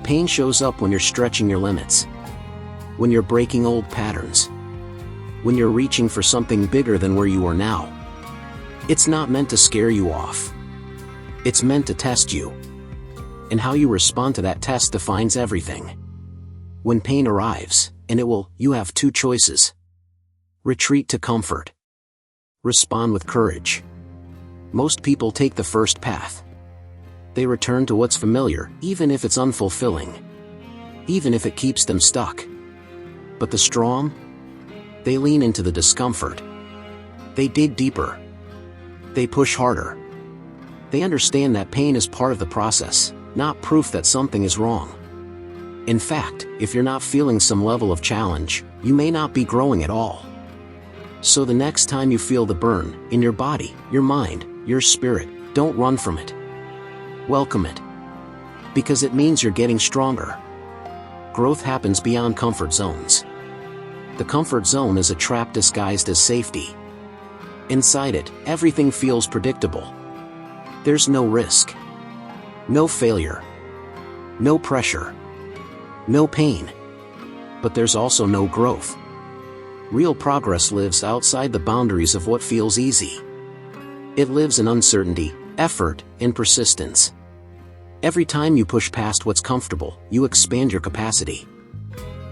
Pain shows up when you're stretching your limits. When you're breaking old patterns. When you're reaching for something bigger than where you are now. It's not meant to scare you off. It's meant to test you. And how you respond to that test defines everything. When pain arrives, and it will, you have two choices. Retreat to comfort. Respond with courage. Most people take the first path. They return to what's familiar, even if it's unfulfilling. Even if it keeps them stuck. But the strong? They lean into the discomfort. They dig deeper. They push harder. They understand that pain is part of the process, not proof that something is wrong. In fact, if you're not feeling some level of challenge, you may not be growing at all. So the next time you feel the burn, in your body, your mind, your spirit, don't run from it. Welcome it. Because it means you're getting stronger. Growth happens beyond comfort zones. The comfort zone is a trap disguised as safety. Inside it, everything feels predictable. There's no risk. No failure. No pressure. No pain. But there's also no growth. Real progress lives outside the boundaries of what feels easy. It lives in uncertainty, effort, and persistence. Every time you push past what's comfortable, you expand your capacity.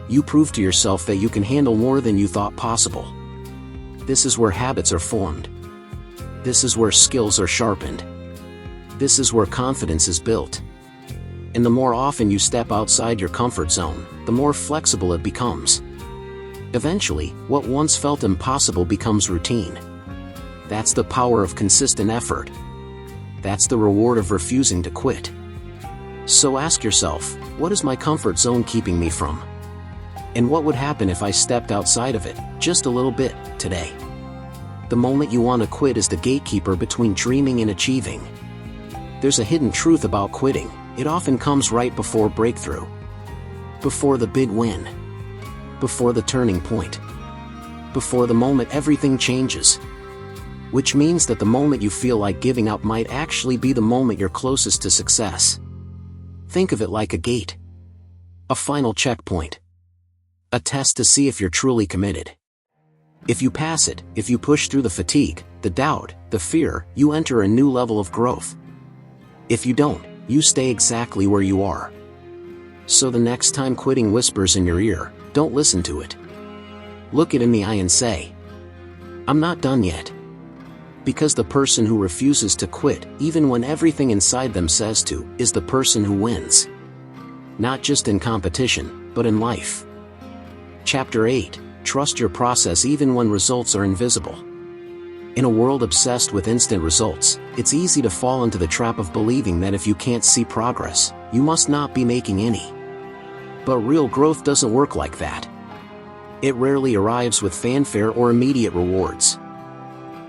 You prove to yourself that you can handle more than you thought possible. This is where habits are formed. This is where skills are sharpened. This is where confidence is built. And the more often you step outside your comfort zone, the more flexible it becomes. Eventually, what once felt impossible becomes routine. That's the power of consistent effort. That's the reward of refusing to quit. So ask yourself, what is my comfort zone keeping me from? And what would happen if I stepped outside of it, just a little bit, today? The moment you want to quit is the gatekeeper between dreaming and achieving. There's a hidden truth about quitting. It often comes right before breakthrough. Before the big win. Before the turning point. Before the moment everything changes. Which means that the moment you feel like giving up might actually be the moment you're closest to success. Think of it like a gate. A final checkpoint. A test to see if you're truly committed. If you pass it, if you push through the fatigue, the doubt, the fear, you enter a new level of growth. If you don't, you stay exactly where you are. So the next time quitting whispers in your ear, don't listen to it. Look it in the eye and say, I'm not done yet. Because the person who refuses to quit, even when everything inside them says to, is the person who wins. Not just in competition, but in life. Chapter 8. Trust your process even when results are invisible. In a world obsessed with instant results, it's easy to fall into the trap of believing that if you can't see progress, you must not be making any. But real growth doesn't work like that. It rarely arrives with fanfare or immediate rewards.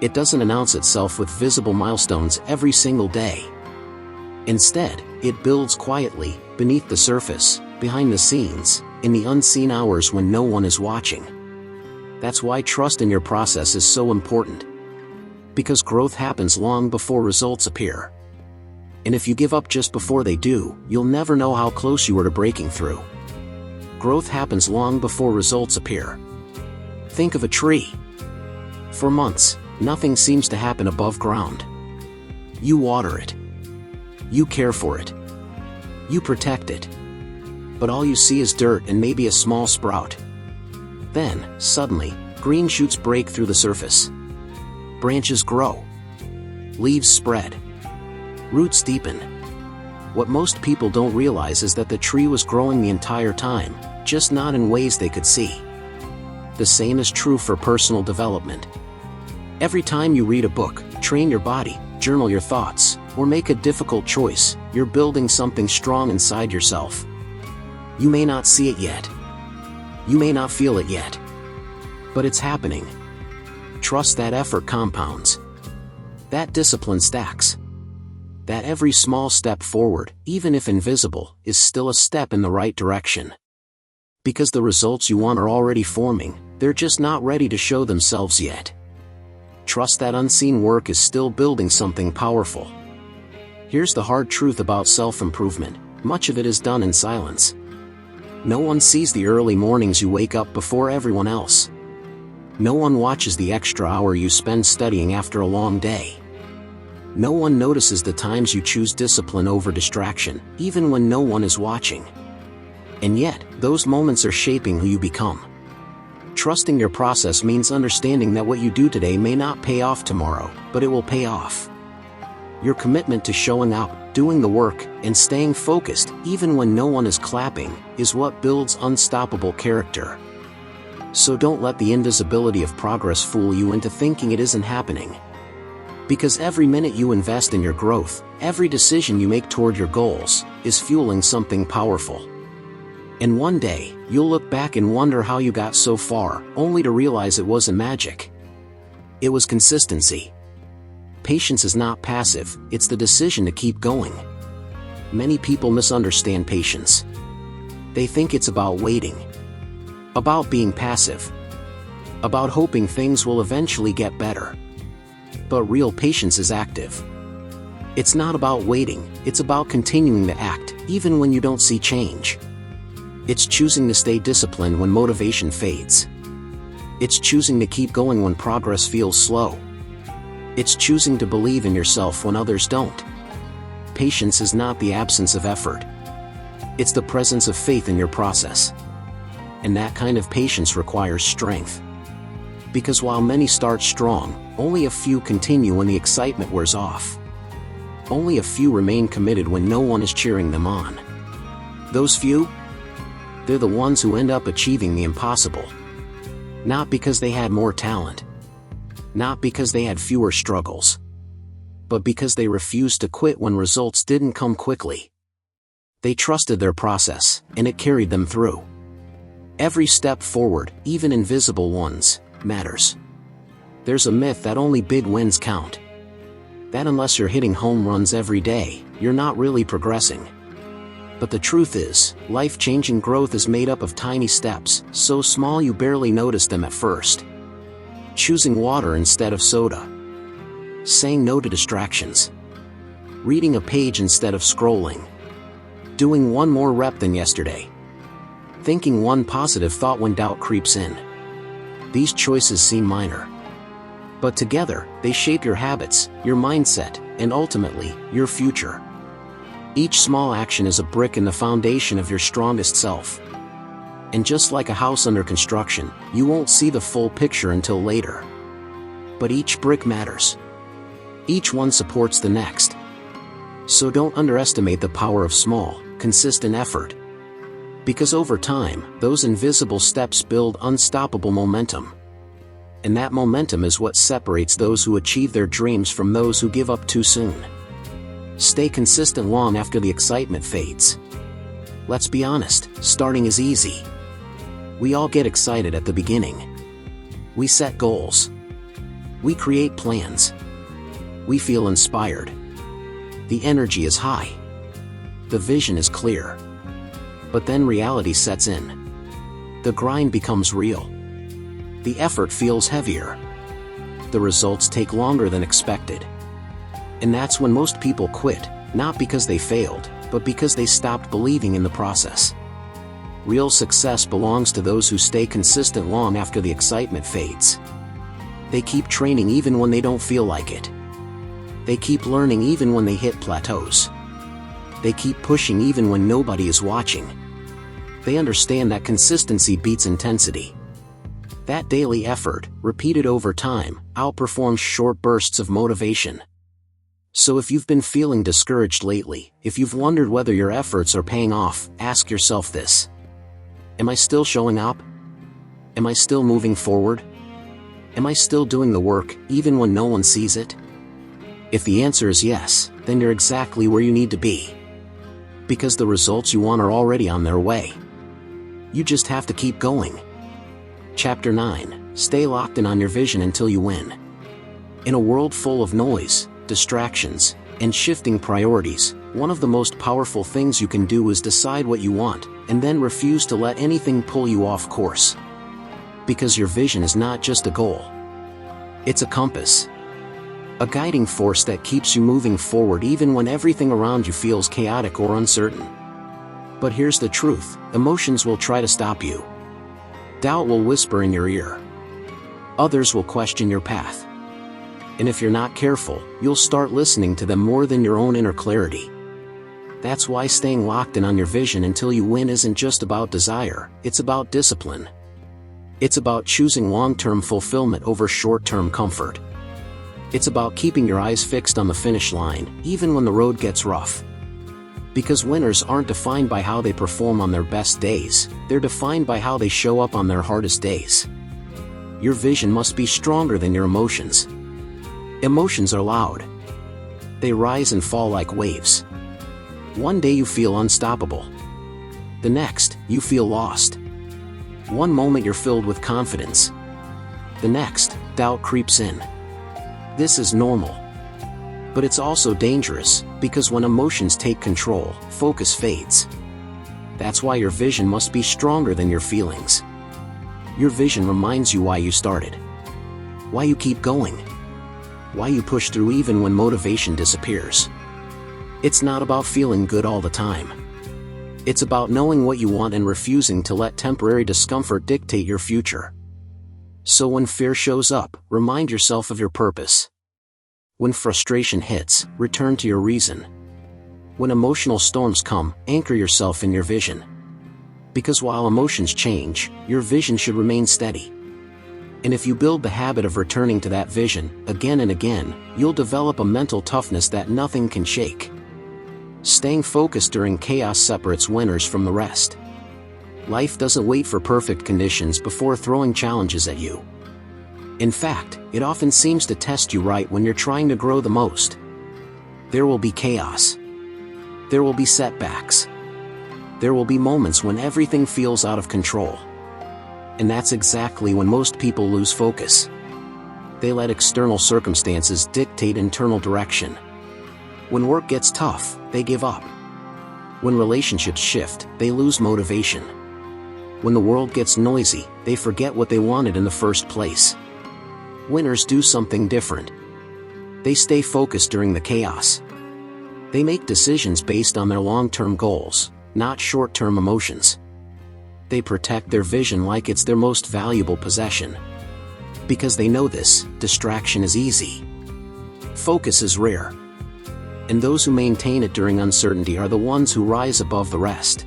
It doesn't announce itself with visible milestones every single day. Instead, it builds quietly, beneath the surface, behind the scenes, in the unseen hours when no one is watching. That's why trust in your process is so important. Because growth happens long before results appear. And if you give up just before they do, you'll never know how close you were to breaking through. Growth happens long before results appear. Think of a tree. For months, nothing seems to happen above ground. You water it. You care for it. You protect it. But all you see is dirt and maybe a small sprout. Then, suddenly, green shoots break through the surface. Branches grow. Leaves spread. Roots deepen. What most people don't realize is that the tree was growing the entire time, just not in ways they could see. The same is true for personal development. Every time you read a book, train your body, journal your thoughts, or make a difficult choice, you're building something strong inside yourself. You may not see it yet. You may not feel it yet. But it's happening. Trust that effort compounds. That discipline stacks. That every small step forward, even if invisible, is still a step in the right direction. Because the results you want are already forming, they're just not ready to show themselves yet. Trust that unseen work is still building something powerful. Here's the hard truth about self-improvement: much of it is done in silence. No one sees the early mornings you wake up before everyone else. No one watches the extra hour you spend studying after a long day. No one notices the times you choose discipline over distraction, even when no one is watching. And yet, those moments are shaping who you become. Trusting your process means understanding that what you do today may not pay off tomorrow, but it will pay off. Your commitment to showing up, doing the work, and staying focused, even when no one is clapping, is what builds unstoppable character. So don't let the invisibility of progress fool you into thinking it isn't happening. Because every minute you invest in your growth, every decision you make toward your goals, is fueling something powerful. And one day, you'll look back and wonder how you got so far, only to realize it wasn't magic. It was consistency. Patience is not passive, it's the decision to keep going. Many people misunderstand patience. They think it's about waiting. About being passive. About hoping things will eventually get better. But real patience is active. It's not about waiting, it's about continuing to act, even when you don't see change. It's choosing to stay disciplined when motivation fades. It's choosing to keep going when progress feels slow. It's choosing to believe in yourself when others don't. Patience is not the absence of effort. It's the presence of faith in your process. And that kind of patience requires strength. Because while many start strong, only a few continue when the excitement wears off. Only a few remain committed when no one is cheering them on. Those few? They're the ones who end up achieving the impossible. Not because they had more talent. Not because they had fewer struggles. But because they refused to quit when results didn't come quickly. They trusted their process, and it carried them through. Every step forward, even invisible ones, matters. There's a myth that only big wins count. That unless you're hitting home runs every day, you're not really progressing. But the truth is, life-changing growth is made up of tiny steps, so small you barely notice them at first. Choosing water instead of soda. Saying no to distractions. Reading a page instead of scrolling. Doing one more rep than yesterday. Thinking one positive thought when doubt creeps in. These choices seem minor. But together, they shape your habits, your mindset, and ultimately, your future. Each small action is a brick in the foundation of your strongest self. And just like a house under construction, you won't see the full picture until later. But each brick matters. Each one supports the next. So don't underestimate the power of small, consistent effort. Because over time, those invisible steps build unstoppable momentum. And that momentum is what separates those who achieve their dreams from those who give up too soon. Stay consistent long after the excitement fades. Let's be honest, starting is easy. We all get excited at the beginning. We set goals. We create plans. We feel inspired. The energy is high. The vision is clear. But then reality sets in. The grind becomes real. The effort feels heavier. The results take longer than expected. And that's when most people quit, not because they failed, but because they stopped believing in the process. Real success belongs to those who stay consistent long after the excitement fades. They keep training even when they don't feel like it. They keep learning even when they hit plateaus. They keep pushing even when nobody is watching. They understand that consistency beats intensity. That daily effort, repeated over time, outperforms short bursts of motivation. So if you've been feeling discouraged lately, if you've wondered whether your efforts are paying off, ask yourself this. Am I still showing up? Am I still moving forward? Am I still doing the work, even when no one sees it? If the answer is yes, then you're exactly where you need to be. Because the results you want are already on their way. You just have to keep going. Chapter 9. Stay locked in on your vision until you win. In a world full of noise, distractions, and shifting priorities, one of the most powerful things you can do is decide what you want, and then refuse to let anything pull you off course. Because your vision is not just a goal. It's a compass. A guiding force that keeps you moving forward even when everything around you feels chaotic or uncertain. But here's the truth, emotions will try to stop you. Doubt will whisper in your ear. Others will question your path. And if you're not careful, you'll start listening to them more than your own inner clarity. That's why staying locked in on your vision until you win isn't just about desire, it's about discipline. It's about choosing long-term fulfillment over short-term comfort. It's about keeping your eyes fixed on the finish line, even when the road gets rough. Because winners aren't defined by how they perform on their best days, they're defined by how they show up on their hardest days. Your vision must be stronger than your emotions. Emotions are loud. They rise and fall like waves. One day you feel unstoppable. The next, you feel lost. One moment you're filled with confidence. The next, doubt creeps in. This is normal. But it's also dangerous, because when emotions take control, focus fades. That's why your vision must be stronger than your feelings. Your vision reminds you why you started. Why you keep going. Why you push through even when motivation disappears. It's not about feeling good all the time. It's about knowing what you want and refusing to let temporary discomfort dictate your future. So when fear shows up, remind yourself of your purpose. When frustration hits, return to your reason. When emotional storms come, anchor yourself in your vision. Because while emotions change, your vision should remain steady. And if you build the habit of returning to that vision, again and again, you'll develop a mental toughness that nothing can shake. Staying focused during chaos separates winners from the rest. Life doesn't wait for perfect conditions before throwing challenges at you. In fact, it often seems to test you right when you're trying to grow the most. There will be chaos. There will be setbacks. There will be moments when everything feels out of control. And that's exactly when most people lose focus. They let external circumstances dictate internal direction. When work gets tough, they give up. When relationships shift, they lose motivation. When the world gets noisy, they forget what they wanted in the first place. Winners do something different. They stay focused during the chaos. They make decisions based on their long-term goals, not short-term emotions. They protect their vision like it's their most valuable possession. Because they know this, distraction is easy. Focus is rare. And those who maintain it during uncertainty are the ones who rise above the rest.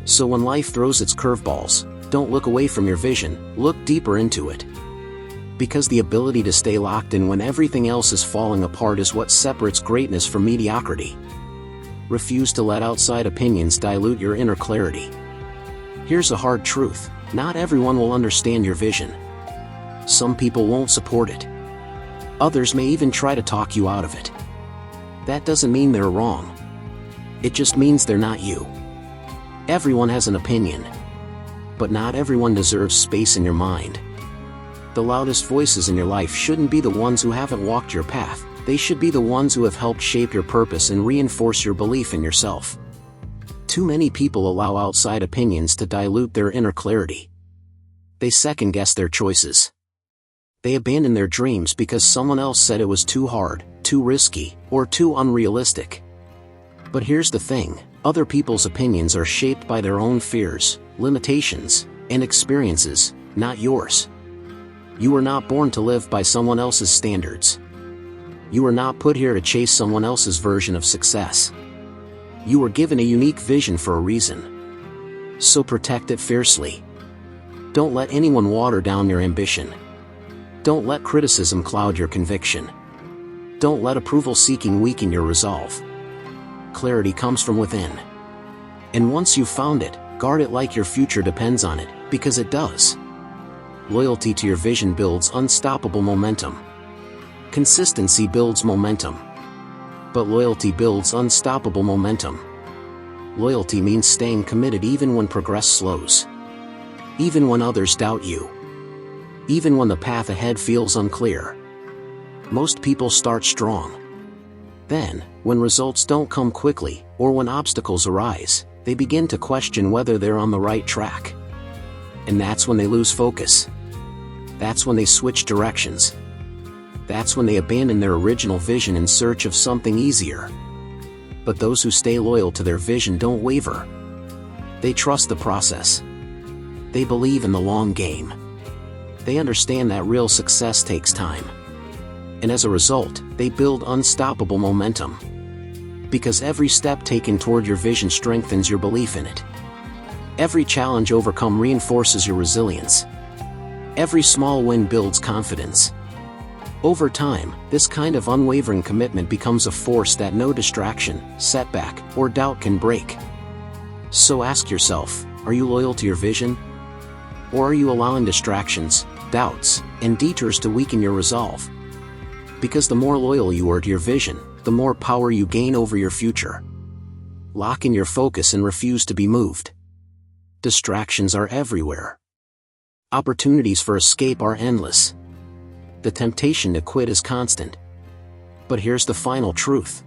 So when life throws its curveballs, don't look away from your vision, look deeper into it. Because the ability to stay locked in when everything else is falling apart is what separates greatness from mediocrity. Refuse to let outside opinions dilute your inner clarity. Here's a hard truth: not everyone will understand your vision. Some people won't support it. Others may even try to talk you out of it. That doesn't mean they're wrong. It just means they're not you. Everyone has an opinion. But not everyone deserves space in your mind. The loudest voices in your life shouldn't be the ones who haven't walked your path. They should be the ones who have helped shape your purpose and reinforce your belief in yourself. Too many people allow outside opinions to dilute their inner clarity. They second-guess their choices. They abandon their dreams because someone else said it was too hard, too risky, or too unrealistic. But here's the thing: other people's opinions are shaped by their own fears, limitations, and experiences, not yours. You were not born to live by someone else's standards. You were not put here to chase someone else's version of success. You were given a unique vision for a reason. So protect it fiercely. Don't let anyone water down your ambition. Don't let criticism cloud your conviction. Don't let approval-seeking weaken your resolve. Clarity comes from within. And once you've found it, guard it like your future depends on it, because it does. Loyalty to your vision builds unstoppable momentum. Consistency builds momentum. But loyalty builds unstoppable momentum. Loyalty means staying committed even when progress slows. Even when others doubt you. Even when the path ahead feels unclear. Most people start strong. Then, when results don't come quickly, or when obstacles arise, they begin to question whether they're on the right track. And that's when they lose focus. That's when they switch directions. That's when they abandon their original vision in search of something easier. But those who stay loyal to their vision don't waver. They trust the process. They believe in the long game. They understand that real success takes time. And as a result, they build unstoppable momentum. Because every step taken toward your vision strengthens your belief in it. Every challenge overcome reinforces your resilience. Every small win builds confidence. Over time, this kind of unwavering commitment becomes a force that no distraction, setback, or doubt can break. So ask yourself, are you loyal to your vision? Or are you allowing distractions, doubts, and detours to weaken your resolve? Because the more loyal you are to your vision, the more power you gain over your future. Lock in your focus and refuse to be moved. Distractions are everywhere. Opportunities for escape are endless. The temptation to quit is constant. But here's the final truth.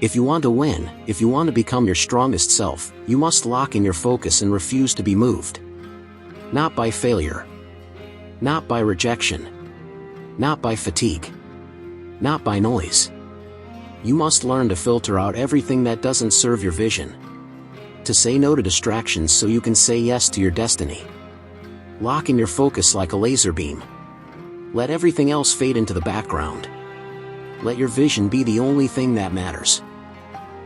If you want to win, if you want to become your strongest self, you must lock in your focus and refuse to be moved. Not by failure. Not by rejection. Not by fatigue. Not by noise. You must learn to filter out everything that doesn't serve your vision. To say no to distractions so you can say yes to your destiny. Lock in your focus like a laser beam. Let everything else fade into the background. Let your vision be the only thing that matters.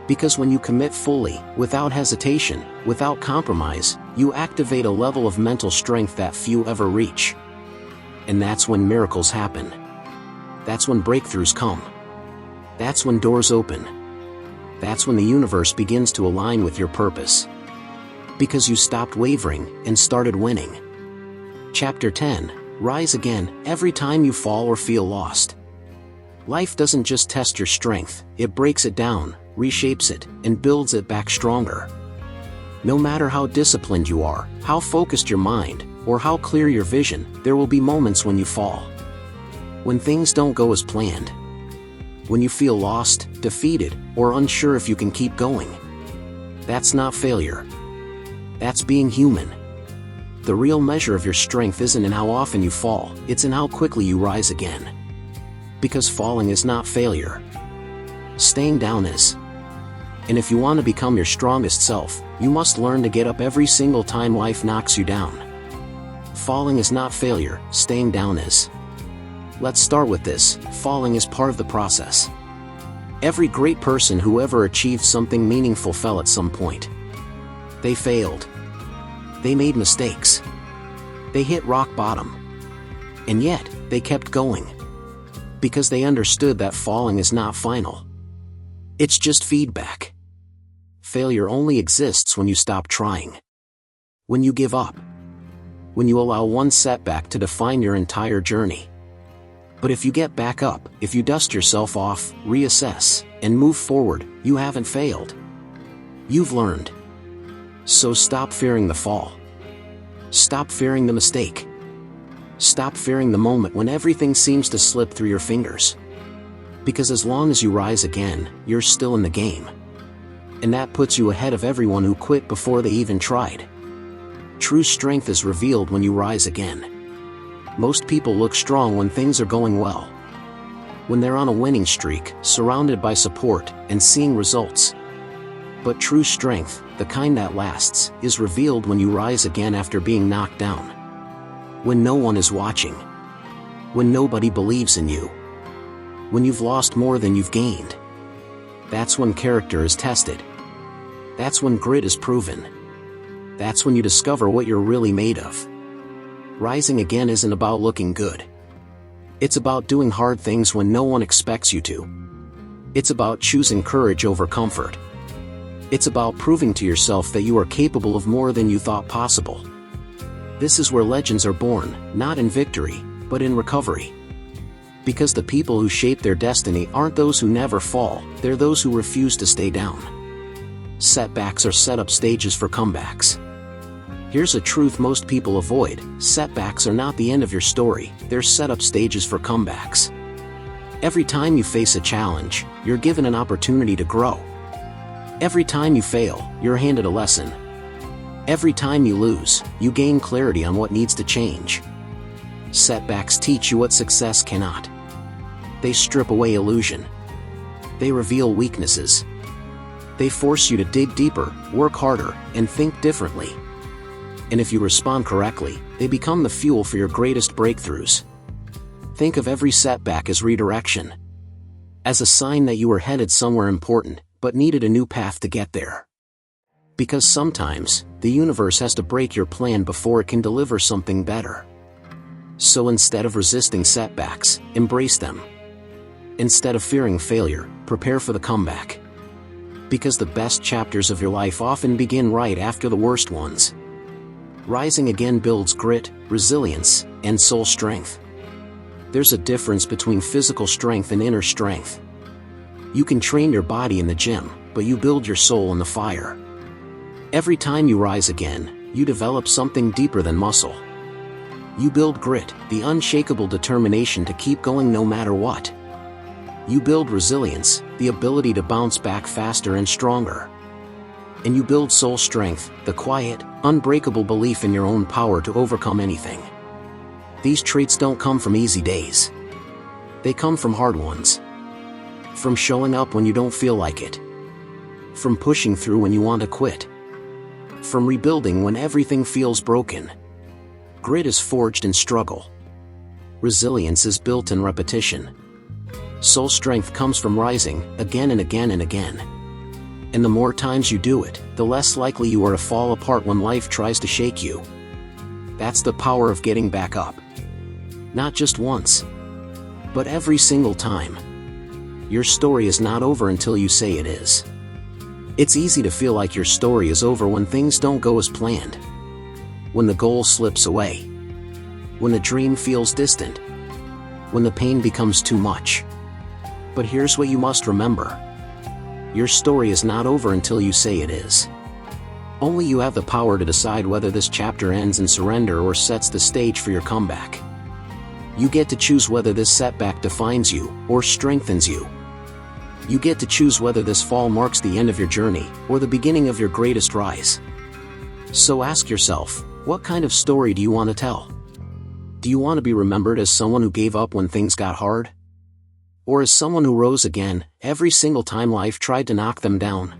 Because when you commit fully, without hesitation, without compromise, you activate a level of mental strength that few ever reach. And that's when miracles happen. That's when breakthroughs come. That's when doors open. That's when the universe begins to align with your purpose. Because you stopped wavering and started winning. Chapter 10. Rise again, every time you fall or feel lost. Life doesn't just test your strength, it breaks it down, reshapes it, and builds it back stronger. No matter how disciplined you are, how focused your mind, or how clear your vision, there will be moments when you fall. When things don't go as planned. When you feel lost, defeated, or unsure if you can keep going. That's not failure. That's being human. The real measure of your strength isn't in how often you fall, it's in how quickly you rise again. Because falling is not failure. Staying down is. And if you want to become your strongest self, you must learn to get up every single time life knocks you down. Falling is not failure, staying down is. Let's start with this: falling is part of the process. Every great person who ever achieved something meaningful fell at some point. They failed. They made mistakes. They hit rock bottom. And yet, They kept going. Because they understood that falling is not final. It's just feedback. Failure only exists when you stop trying. When you give up. When you allow one setback to define your entire journey. But if you get back up, if you dust yourself off, reassess, and move forward, you haven't failed. You've learned. So stop fearing the fall. Stop fearing the mistake. Stop fearing the moment when everything seems to slip through your fingers. Because as long as you rise again, you're still in the game. And that puts you ahead of everyone who quit before they even tried. True strength is revealed when you rise again. Most people look strong when things are going well. When they're on a winning streak, surrounded by support, and seeing results. But true strength, the kind that lasts, is revealed when you rise again after being knocked down. When no one is watching. When nobody believes in you. When you've lost more than you've gained. That's when character is tested. That's when grit is proven. That's when you discover what you're really made of. Rising again isn't about looking good. It's about doing hard things when no one expects you to. It's about choosing courage over comfort. It's about proving to yourself that you are capable of more than you thought possible. This is where legends are born, not in victory, but in recovery. Because the people who shape their destiny aren't those who never fall, they're those who refuse to stay down. Setbacks are set-up stages for comebacks. Here's a truth most people avoid: setbacks are not the end of your story, they're set-up stages for comebacks. Every time you face a challenge, you're given an opportunity to grow. Every time you fail, you're handed a lesson. Every time you lose, you gain clarity on what needs to change. Setbacks teach you what success cannot. They strip away illusion. They reveal weaknesses. They force you to dig deeper, work harder, and think differently. And if you respond correctly, they become the fuel for your greatest breakthroughs. Think of every setback as redirection. As a sign that you were headed somewhere important, but needed a new path to get there. Because sometimes, the universe has to break your plan before it can deliver something better. So instead of resisting setbacks, embrace them. Instead of fearing failure, prepare for the comeback. Because the best chapters of your life often begin right after the worst ones. Rising again builds grit, resilience, and soul strength. There's a difference between physical strength and inner strength. You can train your body in the gym, but you build your soul in the fire. Every time you rise again, you develop something deeper than muscle. You build grit, the unshakable determination to keep going no matter what. You build resilience, the ability to bounce back faster and stronger. And you build soul strength, the quiet, unbreakable belief in your own power to overcome anything. These traits don't come from easy days. They come from hard ones. From showing up when you don't feel like it. From pushing through when you want to quit. From rebuilding when everything feels broken. Grit is forged in struggle. Resilience is built in repetition. Soul strength comes from rising, again and again and again. And the more times you do it, the less likely you are to fall apart when life tries to shake you. That's the power of getting back up. Not just once, but every single time. Your story is not over until you say it is. It's easy to feel like your story is over when things don't go as planned. When the goal slips away. When the dream feels distant. When the pain becomes too much. But here's what you must remember. Your story is not over until you say it is. Only you have the power to decide whether this chapter ends in surrender or sets the stage for your comeback. You get to choose whether this setback defines you or strengthens you. You get to choose whether this fall marks the end of your journey or the beginning of your greatest rise. So ask yourself, what kind of story do you want to tell? Do you want to be remembered as someone who gave up when things got hard? Or as someone who rose again, every single time life tried to knock them down?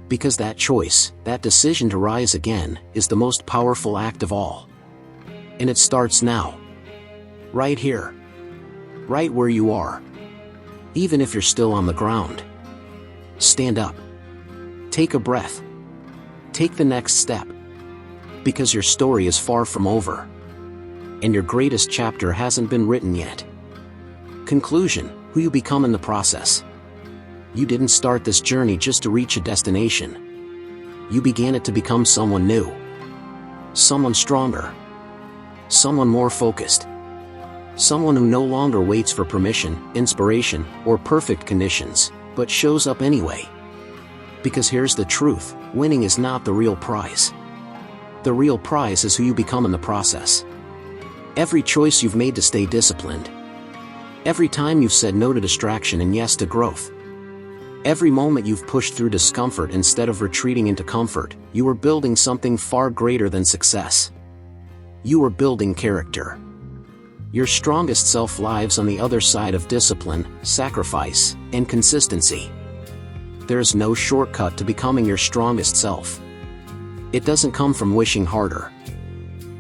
Because that choice, that decision to rise again, is the most powerful act of all. And it starts now. Right here. Right where you are. Even if you're still on the ground. Stand up. Take a breath. Take the next step. Because your story is far from over. and your greatest chapter hasn't been written yet. Conclusion: who you become in the process. You didn't start this journey just to reach a destination. You began it to become someone new. Someone stronger. Someone more focused. Someone who no longer waits for permission, inspiration, or perfect conditions, but shows up anyway. Because here's the truth: winning is not the real prize. The real prize is who you become in the process. Every choice you've made to stay disciplined. Every time you've said no to distraction and yes to growth. Every moment you've pushed through discomfort instead of retreating into comfort, you are building something far greater than success. You are building character. Your strongest self lives on the other side of discipline, sacrifice, and consistency. There's no shortcut to becoming your strongest self. It doesn't come from wishing harder.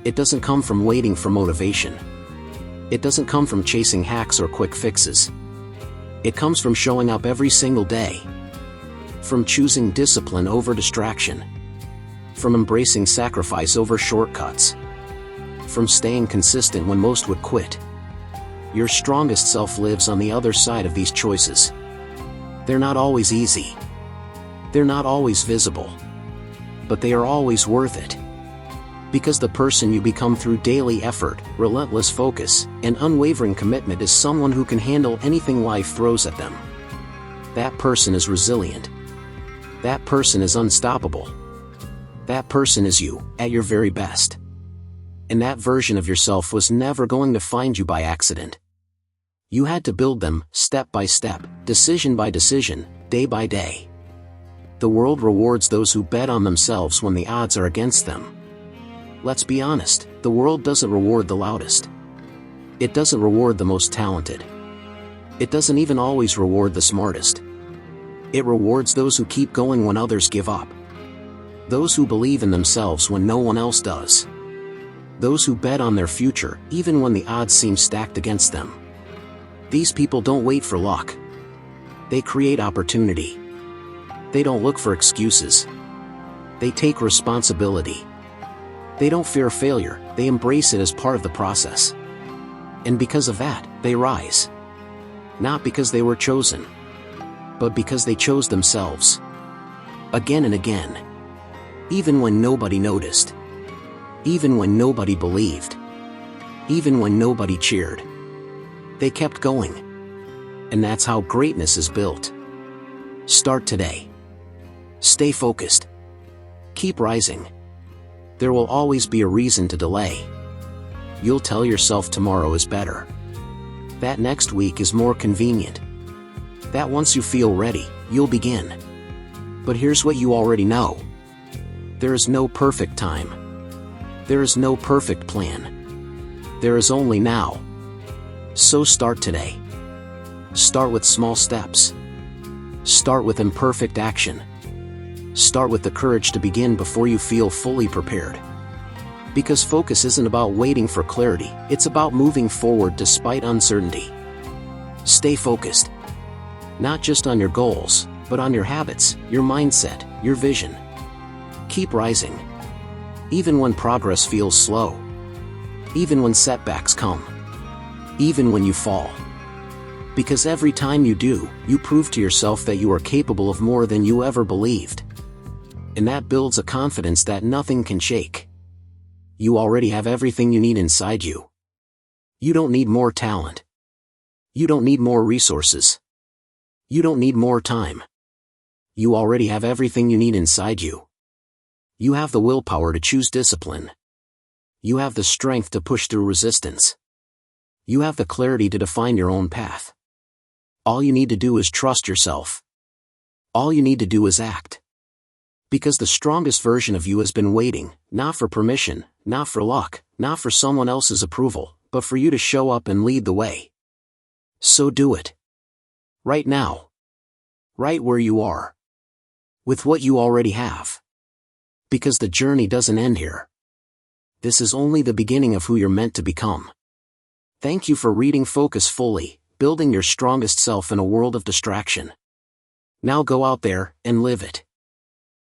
It doesn't come from waiting for motivation. It doesn't come from chasing hacks or quick fixes. It comes from showing up every single day. From choosing discipline over distraction. From embracing sacrifice over shortcuts. From staying consistent when most would quit. Your strongest self lives on the other side of these choices. They're not always easy. They're not always visible. But they are always worth it. Because the person you become through daily effort, relentless focus, and unwavering commitment is someone who can handle anything life throws at them. That person is resilient. That person is unstoppable. That person is you, at your very best. And that version of yourself was never going to find you by accident. You had to build them, step by step, decision by decision, day by day. The world rewards those who bet on themselves when the odds are against them. Let's be honest, the world doesn't reward the loudest. It doesn't reward the most talented. It doesn't even always reward the smartest. It rewards those who keep going when others give up. Those who believe in themselves when no one else does. Those who bet on their future, even when the odds seem stacked against them. These people don't wait for luck. They create opportunity. They don't look for excuses. They take responsibility. They don't fear failure, they embrace it as part of the process. And because of that, they rise. Not because they were chosen, but because they chose themselves. Again and again. Even when nobody noticed. Even when nobody believed. Even when nobody cheered. They kept going. And that's how greatness is built. Start today. Stay focused. Keep rising. There will always be a reason to delay. You'll tell yourself tomorrow is better. That next week is more convenient. That once you feel ready, you'll begin. But here's what you already know. There is no perfect time. There is no perfect plan. There is only now. So start today. Start with small steps. Start with imperfect action. Start with the courage to begin before you feel fully prepared. Because focus isn't about waiting for clarity, it's about moving forward despite uncertainty. Stay focused. Not just on your goals, but on your habits, your mindset, your vision. Keep rising. Even when progress feels slow. Even when setbacks come. Even when you fall. Because every time you do, you prove to yourself that you are capable of more than you ever believed. And that builds a confidence that nothing can shake. You already have everything you need inside you. You don't need more talent. You don't need more resources. You don't need more time. You already have everything you need inside you. You have the willpower to choose discipline. You have the strength to push through resistance. You have the clarity to define your own path. All you need to do is trust yourself. All you need to do is act. Because the strongest version of you has been waiting, not for permission, not for luck, not for someone else's approval, but for you to show up and lead the way. So do it. Right now. Right where you are. With what you already have. Because the journey doesn't end here. This is only the beginning of who you're meant to become. Thank you for reading Focus Fully, Building Your Strongest Self in a World of Distraction. Now go out there and live it.